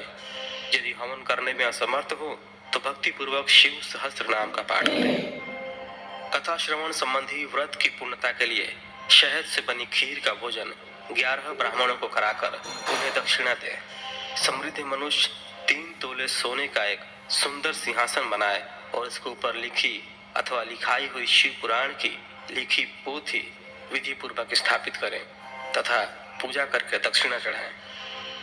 यदि हवन करने में असमर्थ हो तो भक्ति पूर्वक शिव सहस्त्र नाम का पाठ करें। कथा श्रवण संबंधी व्रत की पूर्णता के लिए शहद से बनी खीर का भोजन 11 ब्राह्मणों को कराकर उन्हें दक्षिणा दे। समृद्ध मनुष्य 3 तोले सोने का एक सुंदर सिंहासन बनाए और इसके ऊपर लिखी अथवा लिखाई हुई शिव पुराण की लिखी पोथी विधि पूर्वक स्थापित करें तथा पूजा करके दक्षिणा चढ़ाएं।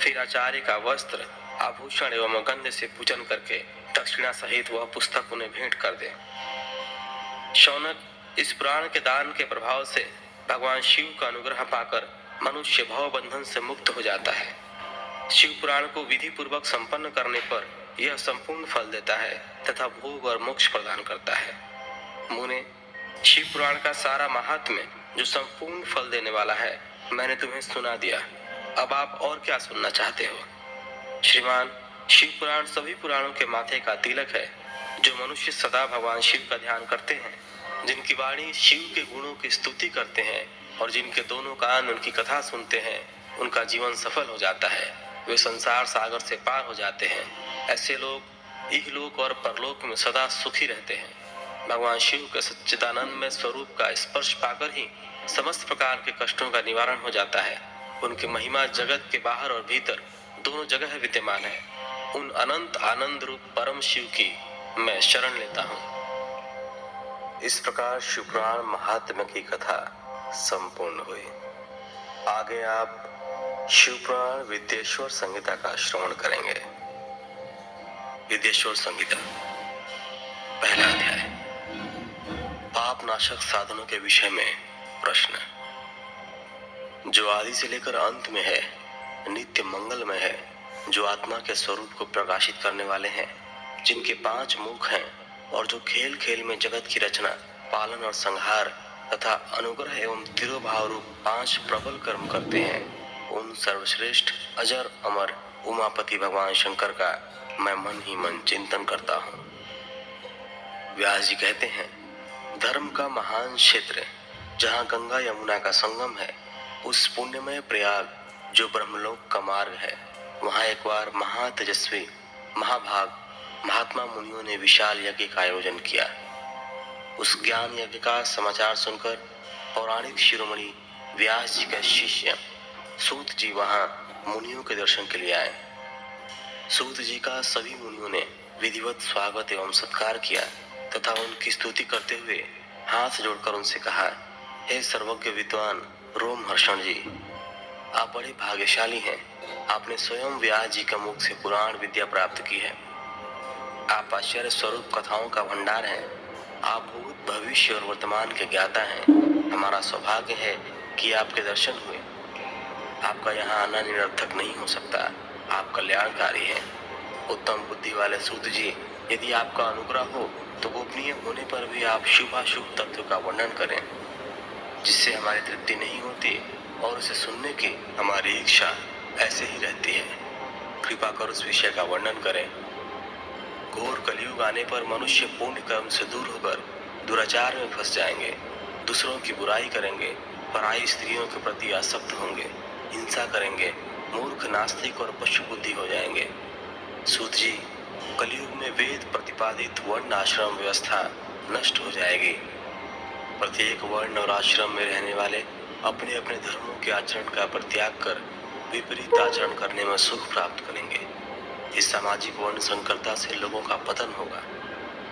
फिर आचार्य का वस्त्र आभूषण एवं गंध से पूजन करके दक्षिणा सहित वह पुस्तक उन्हें भेंट कर दें। शौनक, इस पुराण के दान के प्रभाव से भगवान शिव का अनुग्रह पाकर मनुष्य भव बंधन से मुक्त हो जाता है। शिव पुराण को विधि पूर्वक संपन्न करने पर यह संपूर्ण फल देता है तथा भोग और मोक्ष प्रदान करता है। मुने, शिव पुराण का सारा महात्म्य जो संपूर्ण फल देने वाला है मैंने तुम्हें सुना दिया। अब आप और क्या सुनना चाहते हो? श्रीमान, शिव पुराण सभी पुराणों के माथे का तिलक है। जो मनुष्य सदा भगवान शिव का ध्यान करते हैं, जिनकी वाणी शिव के गुणों की स्तुति करते हैं और जिनके दोनों कान उनकी कथा सुनते हैं, उनका जीवन सफल हो जाता है। वे संसार सागर से पार हो जाते हैं। ऐसे लोग इहलोक और परलोक में सदा सुखी रहते हैं। भगवान शिव के सच्चिदानंद में स्वरूप का स्पर्श पाकर ही समस्त प्रकार के कष्टों का निवारण हो जाता है। उनकी महिमा जगत के बाहर और भीतर दोनों जगह विद्यमान है। उन अनंत आनंद रूप परम शिव की मैं शरण लेता हूँ। इस प्रकार शिव पुराण महात्म्य की कथा संपूर्ण हुई। आगे आप शिव पुराण विद्येश्वर संहिता का श्रवण करेंगे। विद्येश्वर संहिता, पहला अध्याय, पाप नाशक साधनों के विषय में प्रश्न। जो आदि से लेकर अंत में है, नित्य मंगलमय है, जो आत्मा के स्वरूप को प्रकाशित करने वाले हैं, जिनके 5 मुख हैं और जो खेल खेल में जगत की रचना, पालन और संहार तथा अनुग्रह एवं तिरोभाव रूप 5 प्रबल कर्म करते हैं, उन सर्वश्रेष्ठ अजर अमर उमापति भगवान शंकर का मैं मन ही मन चिंतन करता हूँ। व्यास जी कहते हैं, धर्म का महान क्षेत्र जहाँ गंगा यमुना का संगम है, उस पुण्यमय प्रयाग जो ब्रह्मलोक का मार्ग है, वहाँ एक बार महातेजस्वी महाभाग महात्मा मुनियों ने विशाल यज्ञ का आयोजन किया। उस ज्ञान यज्ञ का समाचार सुनकर पौराणिक शिरोमणि व्यास जी के शिष्य सूत जी वहां मुनियों के दर्शन के लिए आए। सूत जी का सभी मुनियों ने विधिवत स्वागत एवं सत्कार किया तथा उनकी स्तुति करते हुए हाथ जोड़कर उनसे कहा, हे सर्वज्ञ विद्वान रोमहर्षण जी, आप बड़े भाग्यशाली हैं। आपने स्वयं व्यास जी के मुख से पुराण विद्या प्राप्त की है। आप आश्चर्य स्वरूप कथाओं का भंडार हैं। आप भूत भविष्य और वर्तमान के ज्ञाता हैं। हमारा सौभाग्य है कि आपके दर्शन हुए। आपका यहाँ आना निरर्थक नहीं हो सकता। आप कल्याणकारी हैं। उत्तम बुद्धि वाले सूत जी, यदि आपका अनुग्रह हो तो गोपनीय होने पर भी आप शुभाशुभ तत्व का वर्णन करें, जिससे हमारी तृप्ति नहीं होती और उसे सुनने की हमारी इच्छा ऐसे ही रहती है। कृपा कर उस विषय का वर्णन करें। घोर कलयुग आने पर मनुष्य पुण्य कर्म से दूर होकर दुराचार में फंस जाएंगे, दूसरों की बुराई करेंगे, पराई स्त्रियों के प्रति आसक्त होंगे, हिंसा करेंगे, मूर्ख नास्तिक और पशु बुद्धि हो जाएंगे। सूत जी, कलयुग में वेद प्रतिपादित वर्ण आश्रम व्यवस्था नष्ट हो जाएगी। प्रत्येक वर्ण और आश्रम में रहने वाले अपने अपने धर्मों के आचरण का परित्याग कर विपरीत आचरण करने में सुख प्राप्त करेंगे। इस सामाजिक वर्ण संकरता से लोगों का पतन होगा,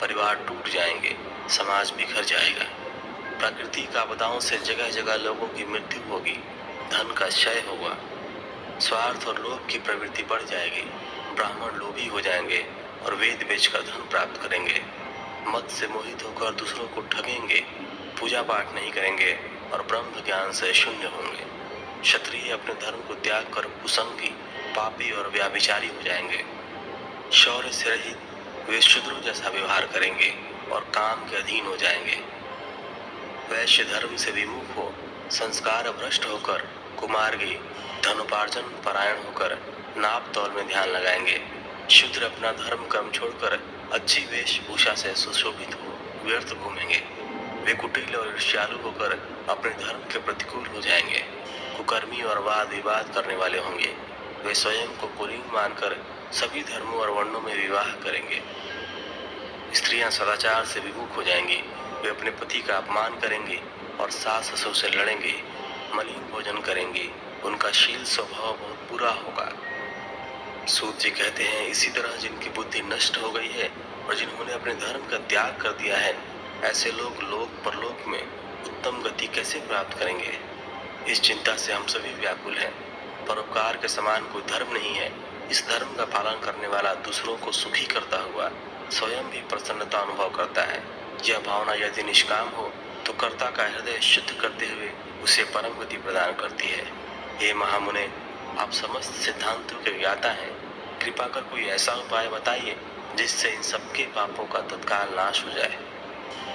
परिवार टूट जाएंगे, समाज बिखर जाएगा। प्राकृतिक आपदाओं से जगह जगह लोगों की मृत्यु होगी, धन का क्षय होगा, स्वार्थ और लोभ की प्रवृत्ति बढ़ जाएगी, ब्राह्मण लोभी हो जाएंगे और वेद बेचकर धन प्राप्त करेंगे, मत से मोहित होकर दूसरों को ठगेंगे, पूजा पाठ नहीं करेंगे और ब्रह्म ज्ञान से शून्य होंगे। क्षत्रिय अपने धर्म को त्याग कर कुसंगी, पापी और व्याभिचारी हो जाएंगे। शौर्य से रहित वे शूद्रों जैसा व्यवहार करेंगे और काम के अधीन हो जाएंगे। वैश्य धर्म से विमुख हो, संस्कार भ्रष्ट होकर, कुमार्गी, धनोपार्जन परायण होकर नाप तौल में ध्यान लगाएंगे। शूद्र अपना धर्म कर्म छोड़कर अच्छी वेशभूषा से सुशोभित हो व्यर्थ घूमेंगे। वे कुटिल और ईर्ष्यालु होकर अपने धर्म के प्रतिकूल हो जाएंगे। कुकर्मी और वाद विवाद करने वाले होंगे। वे स्वयं को कुलीन मानकर सभी धर्मों और वर्णों में विवाह करेंगे। स्त्रियां सदाचार से विमुख हो जाएंगी। वे अपने पति का अपमान करेंगी और सास ससुर से लड़ेंगे, मलिन भोजन करेंगी। उनका शील स्वभाव बहुत बुरा होगा। सूत जी कहते हैं, इसी तरह जिनकी बुद्धि नष्ट हो गई है और जिन्होंने अपने धर्म का त्याग कर दिया है, ऐसे लोग लोक परलोक में उत्तम गति कैसे प्राप्त करेंगे? इस चिंता से हम सभी व्याकुल हैं। परोपकार के समान कोई धर्म नहीं है। इस धर्म का पालन करने वाला दूसरों को सुखी करता हुआ स्वयं भी प्रसन्नता अनुभव करता है। यह भावना यदि निष्काम हो तो कर्ता का हृदय शुद्ध करते हुए उसे परम गति प्रदान करती है। हे महामुने, आप समस्त सिद्धांतों के ज्ञाता हैं। कृपा कर कोई ऐसा उपाय बताइए जिससे इन सबके पापों का तत्काल नाश हो जाए।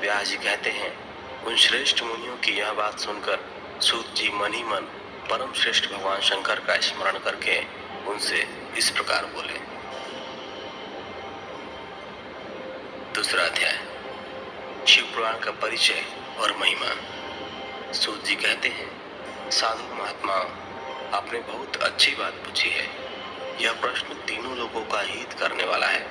व्यास जी कहते हैं, उन श्रेष्ठ मुनियों की यह बात सुनकर सूत जी मन ही मन परम श्रेष्ठ भगवान शंकर का स्मरण करके उनसे इस प्रकार बोले। दूसरा अध्याय, शिव पुराण का परिचय और महिमा। सूत जी कहते हैं, साधु महात्माओं, आपने बहुत अच्छी बात पूछी है। यह प्रश्न तीनों लोगों का हित करने वाला है।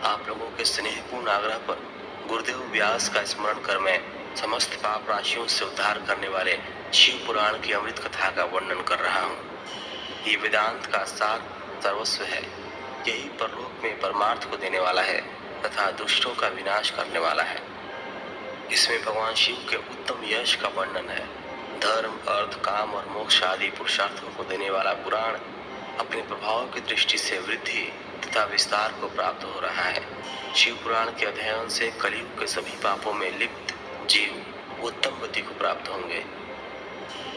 आप लोगों के स्नेहपूर्ण आग्रह पर गुरुदेव व्यास का स्मरण कर मैं समस्त पाप राशियों से उद्धार करने वाले शिव पुराण की अमृत कथा का वर्णन कर रहा हूँ। ये वेदांत का सार सर्वस्व है। यही परलोक में परमार्थ को देने वाला है तथा दुष्टों का विनाश करने वाला है। इसमें भगवान शिव के उत्तम यश का वर्णन है। धर्म, अर्थ, काम और मोक्ष आदि पुरुषार्थों को देने वाला पुराण अपने प्रभाव की दृष्टि से वृद्धि तथा विस्तार को प्राप्त हो रहा है। शिव पुराण के अध्ययन से कलयुग के सभी पापों में लिप्त जीव उत्तम गति को प्राप्त होंगे।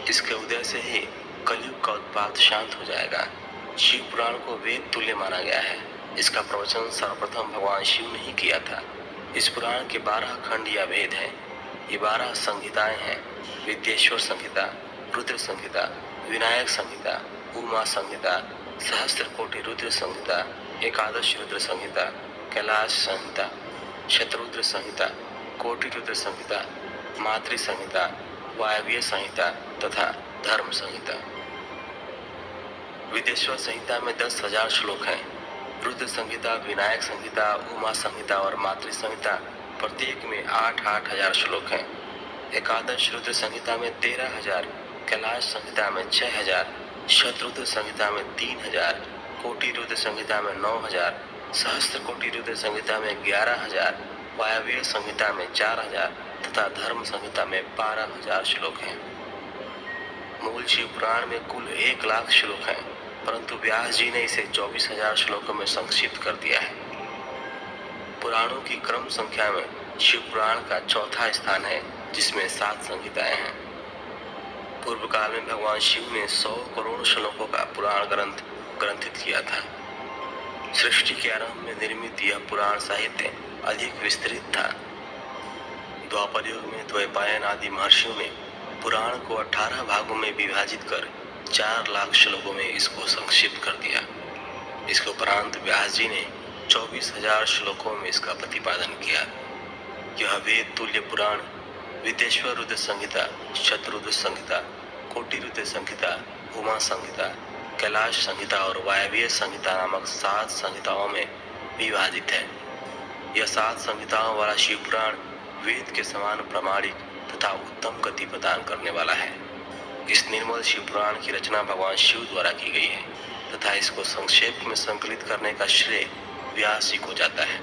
इसके उदय से ही कलयुग का उत्पात शांत हो जाएगा। शिव पुराण को वेद तुल्य माना गया है। इसका प्रवचन सर्वप्रथम भगवान शिव ने ही किया था। इस पुराण के 12 खंड या वेद हैं। ये 12 संहिताएं हैं। विद्येश्वर संहिता, रुद्र संहिता, विनायक संहिता, उमा संहिता, सहस्त्र कोटि रुद्र संहिता, एकादश रुद्र संहिता, कैलाश संहिता, शतरुद्र संहिता, कोटि रुद्र संहिता, मातृ संहिता, वायव्य संहिता तथा धर्म संहिता। विद्येश्वर संहिता में 10,000 श्लोक हैं। रुद्र संहिता, विनायक संहिता, उमा संहिता और मातृ संहिता प्रत्येक में 8-8 हजार श्लोक हैं। एकादश रुद्र संहिता में 13,000, कैलाश संहिता में 6,000, शतरुद्र संहिता में 3,000, कोटि रुद्र संहिता में 9,000, सहस्त्र कोटि रुद्र संहिता में 11,000, वायव्य संहिता में 4,000 तथा धर्म संहिता में 12,000 श्लोक हैं। मूल शिव पुराण में कुल 1,00,000 श्लोक हैं, परंतु व्यास जी ने इसे 24,000 श्लोकों में संक्षिप्त कर दिया है। पुराणों की क्रम संख्या में शिव पुराण का चौथा स्थान है, जिसमें 7 संहिताएं हैं। पूर्व काल में भगवान शिव ने 100 करोड़ श्लोकों का पुराण ग्रंथ ग्रंथित किया था। सृष्टि के आरंभ में निर्मित यह पुराण साहित्य अधिक विस्तृत था। द्वापर युग में द्वैपायन आदि महर्षियों ने पुराण को 18 भागों में विभाजित कर 4,00,000 श्लोकों में इसको संक्षिप्त कर दिया। इसके उपरांत व्यास जी ने 24,000 श्लोकों में इसका प्रतिपादन किया। यह वेद तुल्य पुराण विद्येश्वर रुद्र संहिता, शतरुद्र संहिता, कोटि रुद्र संहिता, उमा संहिता, कैलाश संहिता और वायव्य संहिता नामक 7 संहिताओं में विभाजित है। यह 7 संहिताओं वाला शिव पुराण वेद के समान प्रामाणिक तथा उत्तम गति प्रदान करने वाला है। इस निर्मल शिव पुराण की रचना भगवान शिव द्वारा की गई है। तथा इसको संक्षेप में संकलित करने का श्रेय व्यास जी को जाता है।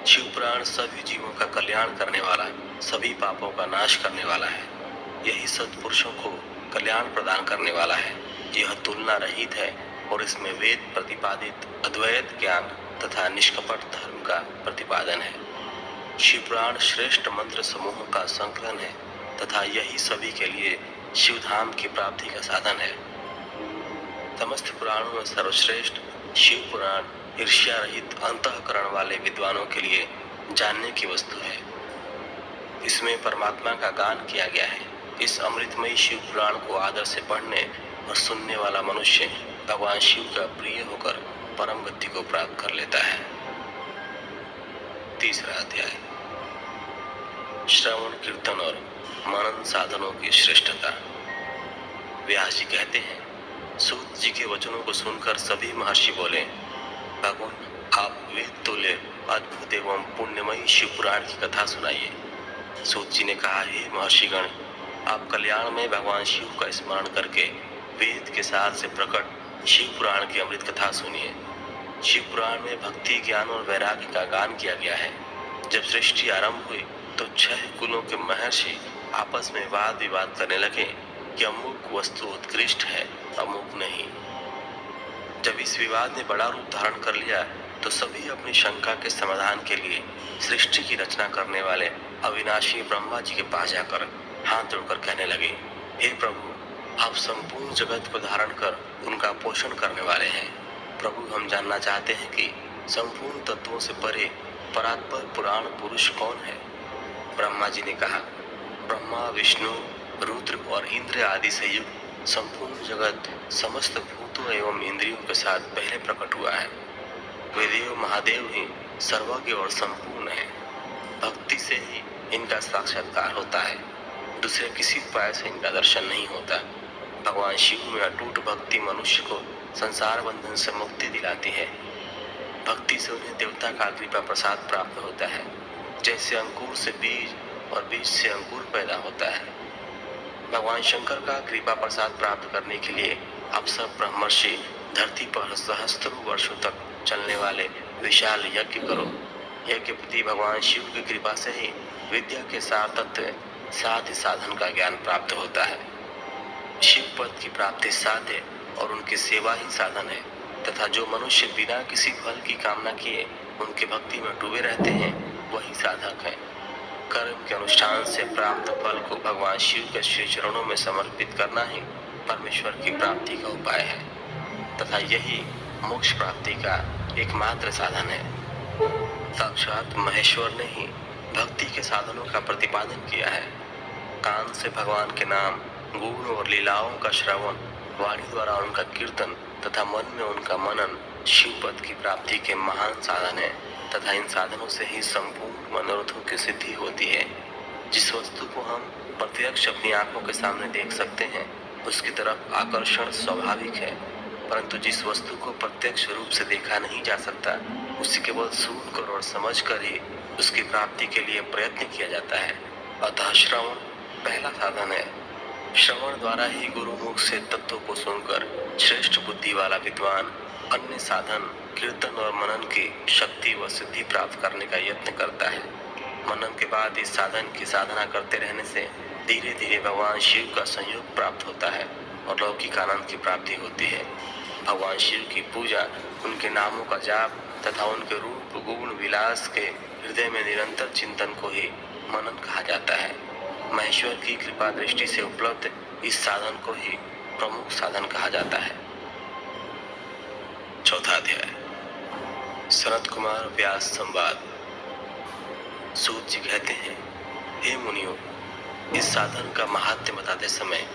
शिव पुराण सभी जीवों का कल्याण करने वाला, सभी पापों का नाश करने वाला है। यही सत्पुरुषों को कल्याण प्रदान करने वाला है। यह तुलना रहित है और इसमें वेद प्रतिपादित अद्वैत ज्ञान तथा निष्कपट धर्म का प्रतिपादन है। शिव पुराण श्रेष्ठ मंत्र समूह का संकलन है तथा यही सभी के लिए शिवधाम की प्राप्ति का साधन है। समस्त पुराणों में सर्वश्रेष्ठ शिव पुराण ईर्ष्या रहित अंतःकरण वाले विद्वानों के लिए जानने की वस्तु है। इसमें परमात्मा का गान किया गया है। इस अमृतमयी शिव पुराण को आदर से पढ़ने और सुनने वाला मनुष्य भगवान शिव का प्रिय होकर परम गति को प्राप्त कर लेता है। तीसरा अध्याय, श्रवण कीर्तन और मनन साधनों की श्रेष्ठता। व्यास जी कहते हैं, सूत जी के वचनों को सुनकर सभी महर्षि बोले, भगवान आप वेद तुल्य अद्भुत एवं पुण्यमयी शिव पुराण की कथा सुनाइए। सूत जी ने कहा, हे महर्षिगण, आप कल्याण में भगवान शिव का स्मरण करके वेद के साथ से प्रकट शिव पुराण की अमृत कथा सुनिए। शिव पुराण में भक्ति, ज्ञान और वैराग्य का गान किया गया है। जब सृष्टि आरंभ हुई तो 6 कुलों के महर्षि आपस में वाद विवाद करने लगे कि अमुक वस्तु उत्कृष्ट है, अमुक नहीं। जब इस विवाद ने बड़ा रूप धारण कर लिया तो सभी अपनी शंका के समाधान के लिए सृष्टि की रचना करने वाले अविनाशी ब्रह्मा जी के पास जाकर हाथ जोड़कर कहने लगे, हे प्रभु, आप संपूर्ण जगत को धारण कर उनका पोषण करने वाले हैं। प्रभु, हम जानना चाहते हैं कि संपूर्ण तत्वों से परे परात्पर पुराण पुरुष कौन है? ब्रह्मा जी ने कहा, ब्रह्मा, विष्णु, रुद्र और इंद्र आदि से युक्त संपूर्ण जगत समस्त भूतों एवं इंद्रियों के साथ पहले प्रकट हुआ है। वे देव महादेव ही सर्वज्ञ और संपूर्ण है। भक्ति से ही इनका साक्षात्कार होता है, दूसरे किसी उपाय से इनका दर्शन नहीं होता। भगवान शिव में अटूट भक्ति मनुष्य को संसार बंधन से मुक्ति दिलाती है। भक्ति से उन्हें देवता का कृपा प्रसाद प्राप्त होता है। जैसे अंकुर से बीज और बीज से अंकुर पैदा होता है। भगवान शंकर का कृपा प्रसाद प्राप्त करने के लिए आप सब ब्रह्मर्षि धरती पर सहस्त्रों वर्षों तक चलने वाले विशाल यज्ञ करो। यज्ञ प्रति भगवान शिव की कृपा से ही विद्या के सार तत्व साध्य साधन का ज्ञान प्राप्त होता है। शिव पद की प्राप्ति साध्य और उनकी सेवा ही साधन है तथा जो मनुष्य बिना किसी फल की कामना किए उनके भक्ति में डूबे रहते हैं वही साधक है। कर्म के अनुष्ठान से प्राप्त फल को भगवान शिव के श्री चरणों में समर्पित करना ही परमेश्वर की प्राप्ति का उपाय है तथा यही मोक्ष प्राप्ति का एकमात्र साधन है। साक्षात महेश्वर ने ही भक्ति के साधनों का प्रतिपादन किया है। कान से भगवान के नाम, गुण और लीलाओं का श्रवण, वाणी द्वारा उनका कीर्तन तथा मन में उनका मनन शिव पद की प्राप्ति के महान साधन है तथा इन साधनों से ही संपूर्ण मनोरथों की सिद्धि होती है। जिस वस्तु को हम प्रत्यक्ष अपनी आंखों के सामने देख सकते हैं उसकी तरफ आकर्षण स्वाभाविक है, परंतु जिस वस्तु को प्रत्यक्ष रूप से देखा नहीं जा सकता उसे केवल सुनकर और समझकर ही उसकी प्राप्ति के लिए प्रयत्न किया जाता है। अतः श्रवण पहला साधन है। श्रवण द्वारा ही गुरुमुख से तत्वों को सुनकर श्रेष्ठ बुद्धि वाला विद्वान अन्य साधन कीर्तन और मनन की शक्ति व सिद्धि प्राप्त करने का यत्न करता है। मनन के बाद इस साधन की साधना करते रहने से धीरे धीरे भगवान शिव का संयोग प्राप्त होता है और लौकिक आनंद की प्राप्ति होती है। भगवान शिव की पूजा, उनके नामों का जाप तथा उनके रूप गुण विलास के हृदय में निरंतर चिंतन को ही मनन कहा जाता है। महेश्वर की कृपा दृष्टि से उपलब्ध इस साधन को ही प्रमुख साधन कहा जाता है। चौथा अध्याय, सनत कुमार व्यास संवाद। सूत जी कहते हैं, हे मुनियों, इस साधन का महात्म्य बताते समय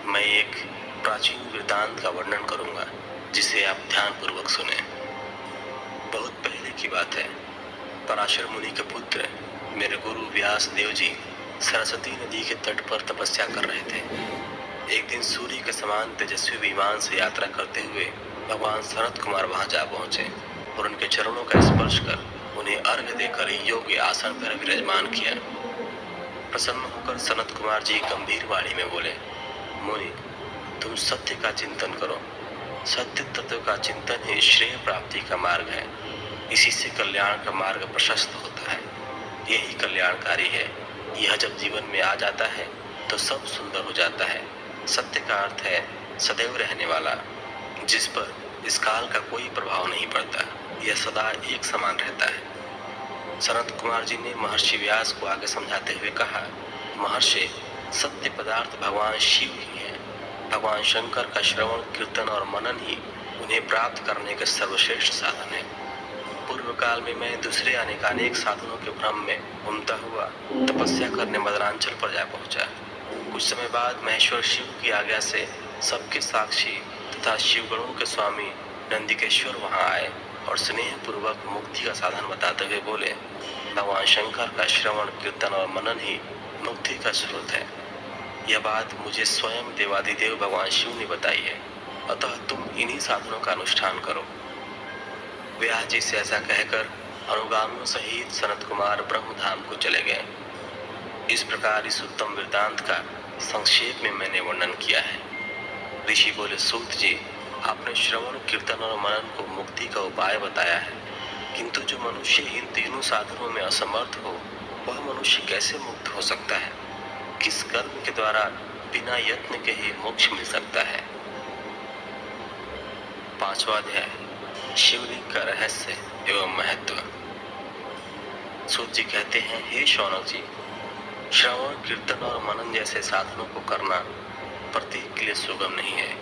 मैं एक प्राचीन वृत्तांत का वर्णन करूंगा जिसे आप ध्यान पूर्वक सुने। बहुत पहले की बात है। पराशर मुनि के पुत्र मेरे गुरु व्यास देव जी सरस्वती नदी के तट पर तपस्या कर रहे थे। एक दिन सूर्य के समान तेजस्वी विमान से यात्रा करते हुए भगवान सनत कुमार वहां जा पहुंचे और उनके चरणों का स्पर्श कर उन्हें अर्घ्य देकर योग्य आसन पर विराजमान किया। प्रसन्न होकर सनत कुमार जी गंभीर वाणी में बोले, मुनि, तुम सत्य का चिंतन करो। सत्य तत्व का चिंतन ही श्रेय प्राप्ति का मार्ग है। इसी से कल्याण का मार्ग प्रशस्त होता है। यही कल्याणकारी है। यह जब जीवन में आ जाता है तो सब सुंदर हो जाता है। सत्य का अर्थ है सदैव रहने वाला, जिस पर इस काल का कोई प्रभाव नहीं पड़ता। यह सदा एक समान रहता है। सनत कुमार जी ने महर्षि व्यास को आगे समझाते हुए कहा, महर्षि, सत्य पदार्थ भगवान शिव ही है। भगवान शंकर का श्रवण, कीर्तन और मनन ही उन्हें प्राप्त करने के सर्वश्रेष्ठ साधन है। पूर्व काल में मैं दूसरे अनेकानेक साधनों के भ्रम में घूमता हुआ तपस्या करने मदरांचल पर जा पहुंचा। कुछ समय बाद महेश्वर शिव की आज्ञा से सबके साक्षी तथा शिवगणों के स्वामी नंदिकेश्वर वहां आए और स्नेह पूर्वक मुक्ति का साधन बताते हुए बोले, भगवान शंकर का श्रवण, कीर्तन और मनन ही मुक्ति का स्रोत है। यह बात मुझे स्वयं देवादिदेव भगवान शिव ने बताई है, अतः तुम इन्हीं साधनों का अनुष्ठान करो। व्यास जी से ऐसा कहकर अनुगामियों सहित सनत कुमार ब्रह्मधाम को चले गए। इस प्रकार इस उत्तम वृत्तांत का संक्षेप में मैंने वर्णन किया है। ऋषि बोले, सूत जी, आपने श्रवण, कीर्तन और मनन को मुक्ति का उपाय बताया है, किंतु जो मनुष्य इन तीनों साधनों में असमर्थ हो, वह मनुष्य कैसे मुक्त हो सकता है? किस कर्म के द्वारा बिना यत्न के ही मोक्ष मिल सकता है? 5वां अध्याय, शिवलिंग का रहस्य एवं महत्व। सूत जी कहते हैं, हे शौनक जी, श्रवण, कीर्तन और मनन जैसे साधनों को करना प्रत्येक के लिए सुगम नहीं है।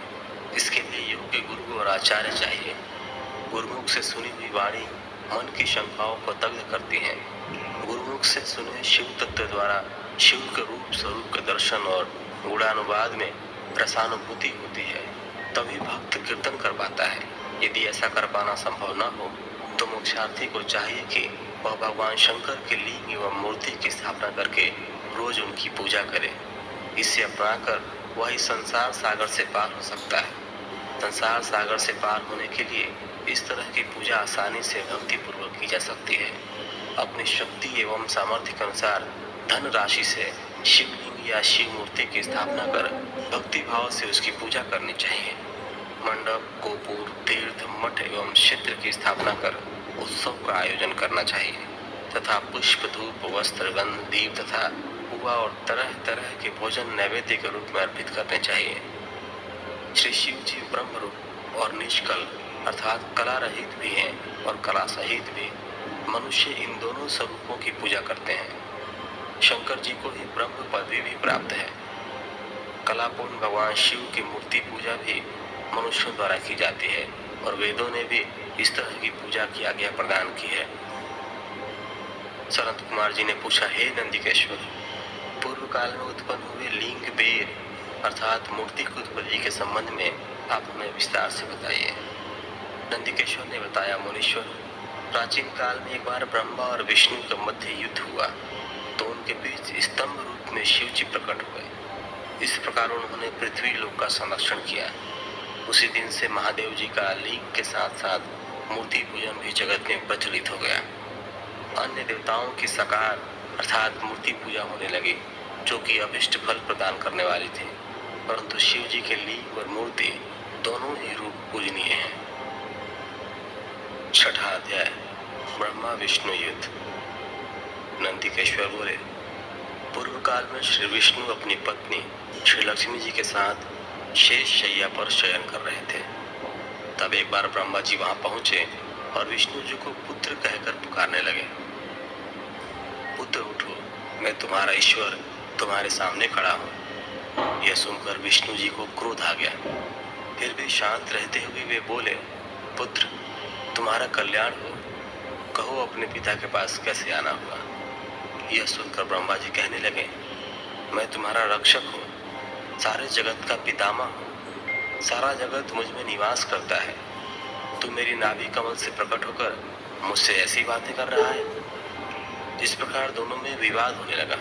इसके लिए योग्य गुरु और आचार्य चाहिए। गुरुमुख से सुनी हुई वाणी मन की शंकाओं को दग्ध करती है। गुरुमुख से सुने शिव तत्व द्वारा शिव के रूप स्वरूप के दर्शन और गुणानुवाद में रसानुभूति होती है, तभी भक्त कीर्तन कर पाता है। यदि ऐसा कर पाना संभव न हो तो मोक्षार्थी को चाहिए कि वह भगवान शंकर के लिंग एवं मूर्ति की स्थापना करके रोज उनकी पूजा करे। इसे अपनाकर वह इस संसार सागर से पार हो सकता है। संसार सागर से पार होने के लिए इस तरह की पूजा आसानी से भक्ति पूर्वक की जा सकती है। अपनी शक्ति एवं सामर्थ्य के अनुसार धन राशि से शिवलिंग या शिव मूर्ति की स्थापना कर भक्ति भाव से उसकी पूजा करनी चाहिए। मंडप, गोपुर, तीर्थ, मठ एवं क्षेत्र की स्थापना कर उत्सव का आयोजन करना चाहिए तथा पुष्प, धूप, वस्त्र, गंध, दीप तथा पुआ और तरह तरह के भोजन नैवेद्य के रूप में अर्पित करने चाहिए। श्री शिव जी ब्रह्म रूप और निष्कल अर्थात कला रहित भी हैं और कला सहित भी। मनुष्य इन दोनों स्वरूपों की पूजा करते हैं। शंकर जी को ही ब्रह्म पदवी भी प्राप्त है। कलापूर्ण भगवान शिव की मूर्ति पूजा भी मनुष्यों द्वारा की जाती है और वेदों ने भी इस तरह की पूजा की आज्ञा प्रदान की है। सनत कुमार जी ने पूछा, हे नंदिकेश्वर, पूर्व काल में उत्पन्न हुए लिंग, बेर अर्थात मूर्ति की उत्पत्ति के संबंध में आप हमें विस्तार से बताइए। नंदिकेश्वर ने बताया, मुनीश्वर, प्राचीन काल में एक बार ब्रह्मा और विष्णु के मध्य युद्ध हुआ तो उनके बीच स्तंभ रूप में शिव जी प्रकट हुए। इस प्रकार उन्होंने पृथ्वी लोक का संरक्षण किया। उसी दिन से महादेव जी का लिंग के साथ साथ मूर्ति पूजन भी जगत में प्रचलित हो गया। अन्य देवताओं की साकार अर्थात मूर्ति पूजा होने लगी, जो कि अभिष्ट फल प्रदान करने वाली थी, परंतु शिव जी के लिंग और मूर्ति दोनों ही रूप पूजनीय हैं। 6वां अध्याय, ब्रह्मा विष्णु युद्ध। नंदिकेश्वर बोले, पूर्व काल में श्री विष्णु अपनी पत्नी श्री लक्ष्मी जी के साथ शेष शैया पर शयन कर रहे थे। तब एक बार ब्रह्मा जी वहां पहुंचे और विष्णु जी को पुत्र कहकर पुकारने लगे। पुत्र उठो, मैं तुम्हारा ईश्वर तुम्हारे सामने खड़ा हूँ। यह सुनकर विष्णु जी को क्रोध आ गया। फिर भी शांत रहते हुए वे बोले, पुत्र, तुम्हारा कल्याण हो, कहो अपने पिता के पास कैसे आना हुआ। यह सुनकर ब्रह्मा जी कहने लगे, मैं तुम्हारा रक्षक हूँ, सारे जगत का पितामह हूँ, सारा जगत मुझ में निवास करता है। तू मेरी नाभि कमल से प्रकट होकर मुझसे ऐसी बातें कर रहा है। इस प्रकार दोनों में विवाद होने लगा।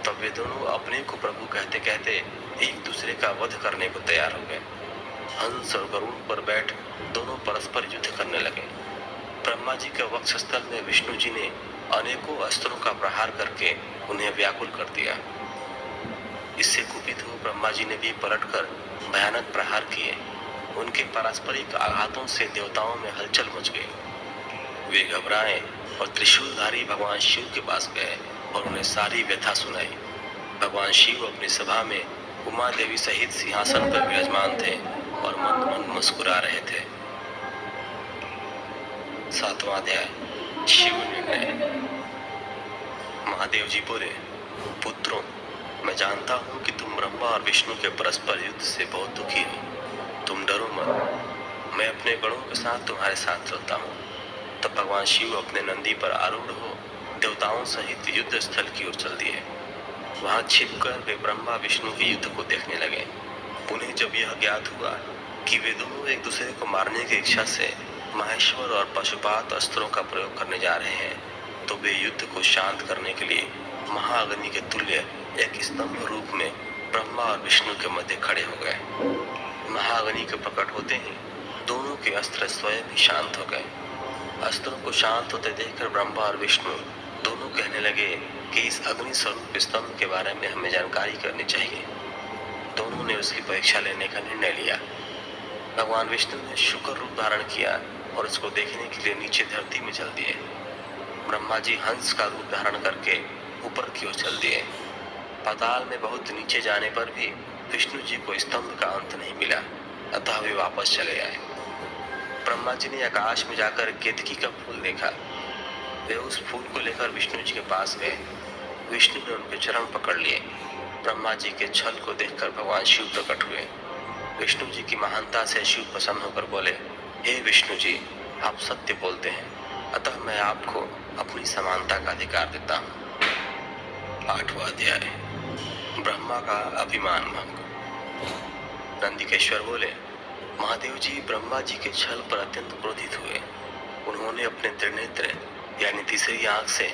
तब वे दोनों अपने को प्रभु कहते कहते एक दूसरे का वध करने को तैयार हो गए। हंस और गरुड़ पर बैठ दोनों परस्पर युद्ध करने लगे। ब्रह्मा जी के वक्षस्थल में विष्णु जी ने अनेकों अस्त्रों का प्रहार करके उन्हें व्याकुल कर दिया। इससे कुपित हो ब्रह्मा जी ने भी पलटकर भयानक प्रहार किए। उनके पारस्परिक आघातों से देवताओं में हलचल मच गई। वे घबराए और त्रिशूलधारी भगवान शिव के पास गए और उन्हें सारी व्यथा सुनाई। भगवान शिव अपनी सभा में उमा देवी सहित सिंहासन पर विराजमान थे और मंद मंद मुस्कुरा रहे थे। 7वां अध्याय, शिव निर्णय। महादेव जी बोले, पुत्रों, मैं जानता हूँ कि तुम ब्रह्मा और विष्णु के परस्पर युद्ध से बहुत दुखी हो। तुम डरो मत, मैं अपने गणों के साथ तुम्हारे साथ चलता हूँ। तब भगवान शिव अपने नंदी पर आरूढ़ हो देवताओं सहित युद्ध स्थल की ओर चल दिए। वहां छिपकर वे ब्रह्मा विष्णु के युद्ध को देखने लगे। उन्हें जब यह ज्ञात हुआ कि वे दोनों एक दूसरे को मारने की इच्छा से महेश्वर और पशुपात अस्त्रों का प्रयोग करने जा रहे हैं, तो वे युद्ध को शांत करने के लिए महाअग्नि के तुल्य एक स्तंभ रूप में ब्रह्मा और विष्णु के मध्य खड़े हो गए। महाअग्नि के प्रकट होते ही दोनों के अस्त्र स्वयं ही शांत हो गए। अस्त्रों को शांत होते देखकर ब्रह्मा और विष्णु दोनों कहने लगे कि इस अग्नि स्वरूप स्तंभ के बारे में हमें जानकारी करनी चाहिए। दोनों ने उसकी परीक्षा लेने का निर्णय लिया। भगवान विष्णु ने शुक्र रूप धारण किया और उसको देखने के लिए नीचे धरती में चल दिए। ब्रह्मा जी हंस का रूप धारण करके ऊपर की ओर चल दिए। पाताल में बहुत नीचे जाने पर भी विष्णु जी को स्तंभ का अंत नहीं मिला, अतः वे वापस चले आए। ब्रह्मा जी ने आकाश में जाकर केतकी का फूल देखा। वे उस फूल को लेकर विष्णु जी के पास गए। विष्णु ने उनके चरण पकड़ लिए। ब्रह्मा जी के छल को देखकर भगवान शिव प्रकट हुए। विष्णु जी की महानता से शिव प्रसन्न होकर बोले, हे विष्णु जी, आप सत्य बोलते हैं, अतः मैं आपको अपनी समानता का अधिकार देता हूँ। 8वां अध्याय, ब्रह्मा का अभिमान भंग। नंदिकेश्वर बोले, महादेव जी ब्रह्मा जी के छल पर अत्यंत क्रोधित हुए। उन्होंने अपने त्रिनेत्र यानी तीसरी आंख से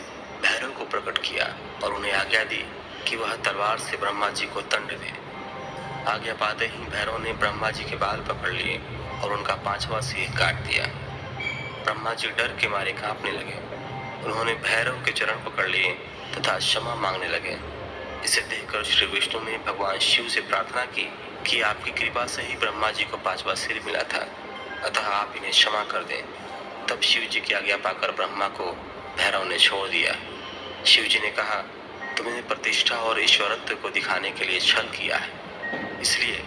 भैरव को प्रकट किया और उन्हें आज्ञा दी कि वह तलवार से ब्रह्मा जी को दंड दे। आज्ञा पाते ही भैरव ने ब्रह्मा जी के बाल पकड़ लिए और उनका 5वां सिर काट दिया। ब्रह्मा जी डर के मारे कांपने लगे। उन्होंने भैरव के चरण पकड़ लिए तथा क्षमा मांगने लगे। इसे देखकर श्री विष्णु ने भगवान शिव से प्रार्थना की कि आपकी कृपा से ही ब्रह्मा जी को 5वां सिर मिला था, अतः आप इन्हें क्षमा कर दें। तब शिव जी की आज्ञा पाकर ब्रह्मा को भैरव ने छोड़ दिया। शिव जी ने कहा, तुमने प्रतिष्ठा और ईश्वरत्व को दिखाने के लिए छल किया है, इसलिए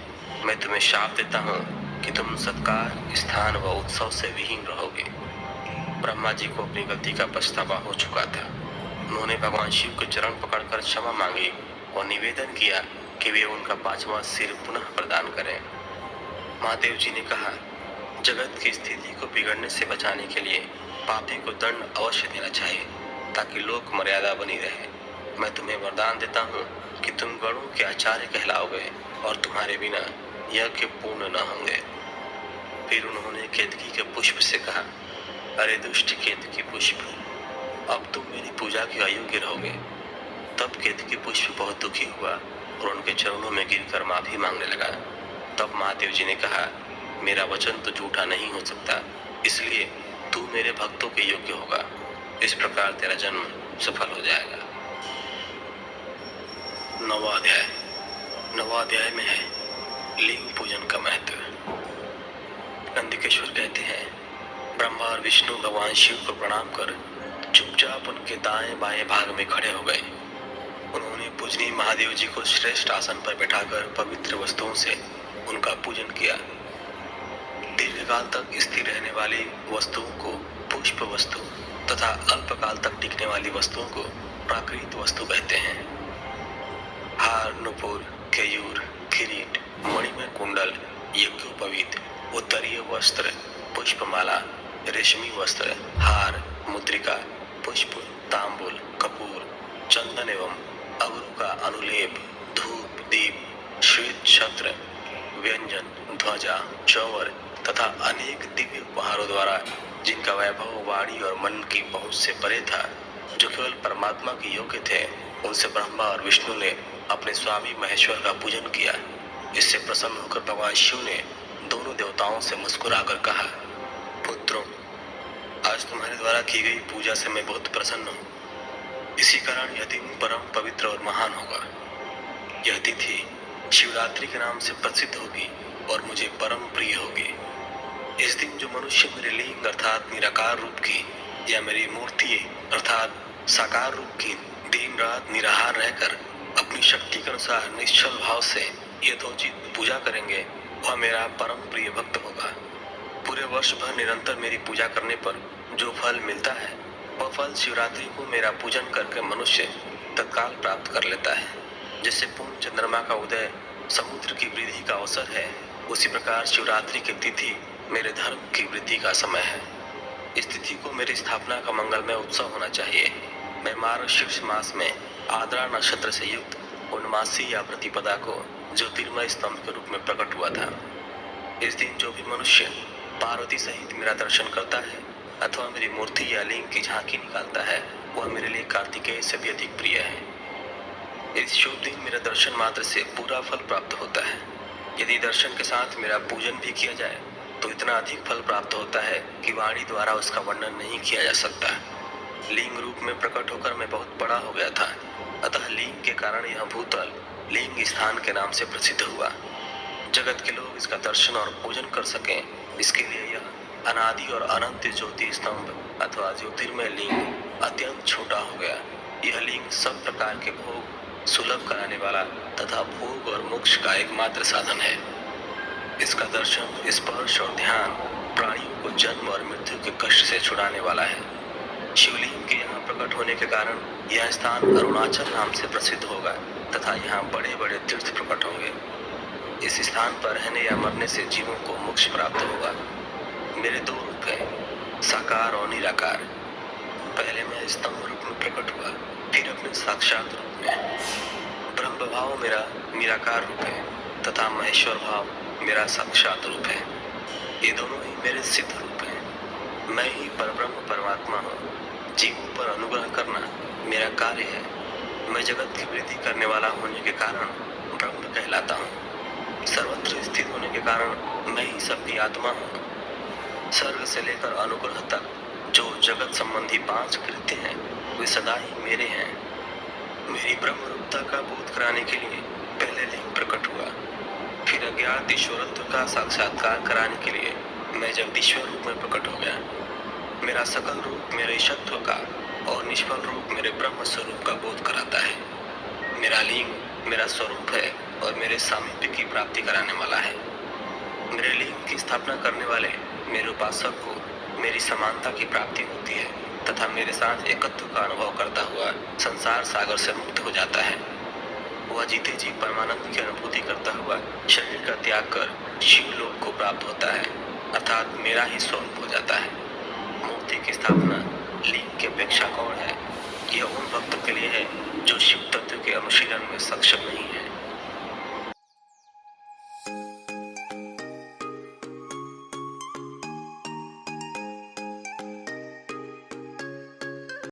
मैं तुम्हें शाप देता हूँ कि तुम सत्कार, स्थान व उत्सव से विहीन रहोगे। ब्रह्मा जी को अपनी गलती का पछतावा हो चुका था। उन्होंने भगवान शिव के चरण पकड़कर क्षमा मांगी और निवेदन किया कि वे उनका 5वां सिर पुनः प्रदान करें। महादेव जी ने कहा, जगत की स्थिति को बिगड़ने से बचाने के लिए पापी को दंड अवश्य देना चाहिए ताकि लोक मर्यादा बनी रहे। मैं तुम्हें वरदान देता हूँ कि तुम गणों के आचार्य कहलाओगे और तुम्हारे बिना यज्ञ पूर्ण न होंगे। फिर उन्होंने केतकी के पुष्प से कहा, अरे दुष्ट केतकी पुष्प, अब तुम मेरी पूजा के अयोग्य रहोगे। तब केतकी पुष्प बहुत दुखी हुआ और उनके चरणों में गिरकर माफी मांगने लगा। तब महादेव जी ने कहा, मेरा वचन तो झूठा नहीं हो सकता, इसलिए तू मेरे भक्तों के योग्य होगा। इस प्रकार तेरा जन्म सफल हो जाएगा। 9वां अध्याय। 9वां अध्याय में है लिंग पूजन का महत्व। नंदिकेश्वर कहते हैं, ब्रह्मा और विष्णु भगवान शिव को प्रणाम कर चुपचाप उनके दाएं बाएं भाग में खड़े हो गए। उन्होंने पूजनीय महादेव जी को श्रेष्ठ आसन पर बैठाकर पवित्र वस्तुओं से उनका पूजन किया। दीर्घकाल तक स्थिर रहने वाली वस्तुओं को पुष्प वस्तु तथा अल्पकाल तक टिकने वाली वस्तुओं को प्राकृत वस्तु कहते हैं। हार, नुपुर, केयूर, किरीट, मणिमय कुंडल, यज्ञोपवीत, उत्तरीय वस्त्र, पुष्पमाला, रेशमी वस्त्र, हार, मुद्रिका, पुष्प, तांबूल, कपूर, चंदन एवं अगरू का अनुलेप, धूप, दीप, श्वेत छत्र, व्यंजन, ध्वजा, चौवर तथा अनेक दिव्य उपहारों द्वारा जिनका वैभव वाणी और मन की पहुंच से परे था, जो केवल परमात्मा के योग्य थे, उनसे ब्रह्मा और विष्णु ने अपने स्वामी महेश्वर का पूजन किया। इससे प्रसन्न होकर भगवान शिव ने दोनों देवताओं से मुस्कुराकर कहा, पुत्रों, आज तुम्हारे द्वारा की गई पूजा से मैं बहुत प्रसन्न हूँ। इसी कारण यह दिन परम पवित्र और महान होगा। यह तिथि शिवरात्रि के नाम से प्रसिद्ध होगी और मुझे परम प्रिय होगी। इस दिन जो मनुष्य मेरे लिंग अर्थात निराकार रूप की या मेरी मूर्ति अर्थात साकार रूप की दिन रात निराहार रहकर अपनी शक्ति के अनुसार निश्चल भाव से यथोचित पूजा करेंगे, वह मेरा परम प्रिय भक्त होगा। पूरे वर्ष भर निरंतर मेरी पूजा करने पर जो फल मिलता है, वह फल शिवरात्रि को मेरा पूजन करके मनुष्य तत्काल प्राप्त कर लेता है। जैसे पूर्ण चंद्रमा का उदय समुद्र की वृद्धि का अवसर है, उसी प्रकार शिवरात्रि की तिथि मेरे धर्म की वृद्धि का समय है। इस तिथि को मेरी स्थापना का मंगलमय उत्सव होना चाहिए। मैं मार्गशीर्ष मास में आद्रा नक्षत्र से युक्त पूर्णमासी या प्रतिपदा को ज्योतिर्मय स्तंभ के रूप में प्रकट हुआ था। इस दिन जो भी मनुष्य पार्वती सहित मेरा दर्शन करता है अथवा मेरी मूर्ति या लिंग की झांकी निकालता है, वह मेरे लिए कार्तिकेय से भी अधिक प्रिय है। इस शुभ दिन मेरे दर्शन मात्र से पूरा फल प्राप्त होता है। यदि दर्शन के साथ मेरा पूजन भी किया जाए तो इतना अधिक फल प्राप्त होता है कि वाणी द्वारा उसका वर्णन नहीं किया जा सकता। लिंग रूप में प्रकट होकर मैं बहुत बड़ा हो गया था, अतः लिंग के कारण यह भूतल लिंग स्थान के नाम से प्रसिद्ध हुआ। जगत के लोग इसका दर्शन और पूजन कर सकें, इसके लिए यह अनादि और अनंत ज्योति स्तंभ अथवा ज्योतिर्मय लिंग अत्यंत छोटा हो गया। यह लिंग सब प्रकार के भोग सुलभ कराने वाला तथा भोग और मोक्ष का एकमात्र साधन है। इसका दर्शन, स्पर्श और ध्यान प्राणियों को जन्म और मृत्यु के कष्ट से छुड़ाने वाला है। शिवलिंग के यहाँ प्रकट होने के कारण यह स्थान अरुणाचल नाम से प्रसिद्ध होगा तथा यहाँ बड़े बड़े तीर्थ प्रकट होंगे। इस स्थान पर रहने या मरने से जीवों को मोक्ष प्राप्त होगा। मेरे दो रूप हैं, साकार और निराकार। पहले मैं स्तंभ रूप में प्रकट हुआ, फिर अपने साक्षात रूप में। ब्रह्म भाव मेरा निराकार रूप है तथा महेश्वर भाव मेरा साक्षात रूप है। ये दोनों ही मेरे सिद्ध रूप हैं। मैं ही परब्रह्म परमात्मा हूँ। जीवों पर अनुग्रह करना मेरा कार्य है। मैं जगत की वृद्धि करने वाला होने के कारण ब्रह्म कहलाता हूँ। सर्वत्र स्थित होने के कारण मैं ही सबकी आत्मा हूँ। स्वर्ग से लेकर अनुग्रह तक जो जगत संबंधी 5 कृत्य हैं, वे सदा ही मेरे हैं। मेरी ब्रह्म रूपता का बोध कराने के लिए पहले लिंग प्रकट हुआ, फिर अज्ञात ईश्वरत्व का साक्षात्कार कराने के लिए मैं जगदीश्वर रूप में प्रकट हो गया। मेरा सकल रूप मेरे ईशत्व का और निष्फल रूप मेरे ब्रह्म स्वरूप का बोध कराता है। मेरा लिंग मेरा स्वरूप है और मेरे सामीप्य की प्राप्ति कराने वाला है। मेरे लिंग की स्थापना करने वाले मेरे उपासक को मेरी समानता की प्राप्ति होती है तथा मेरे साथ एकत्व का अनुभव करता हुआ संसार सागर से मुक्त हो जाता है। वह जीते जी परमानंद की अनुभूति करता हुआ शरीर का त्याग कर शिवलोक को प्राप्त होता है, अर्थात मेरा ही स्वरूप हो जाता है। मूर्ति की स्थापना लिंग की अपेक्षा कौन है? यह उन भक्तों के लिए है जो शिव तत्व के अनुशीलन में सक्षम नहीं है।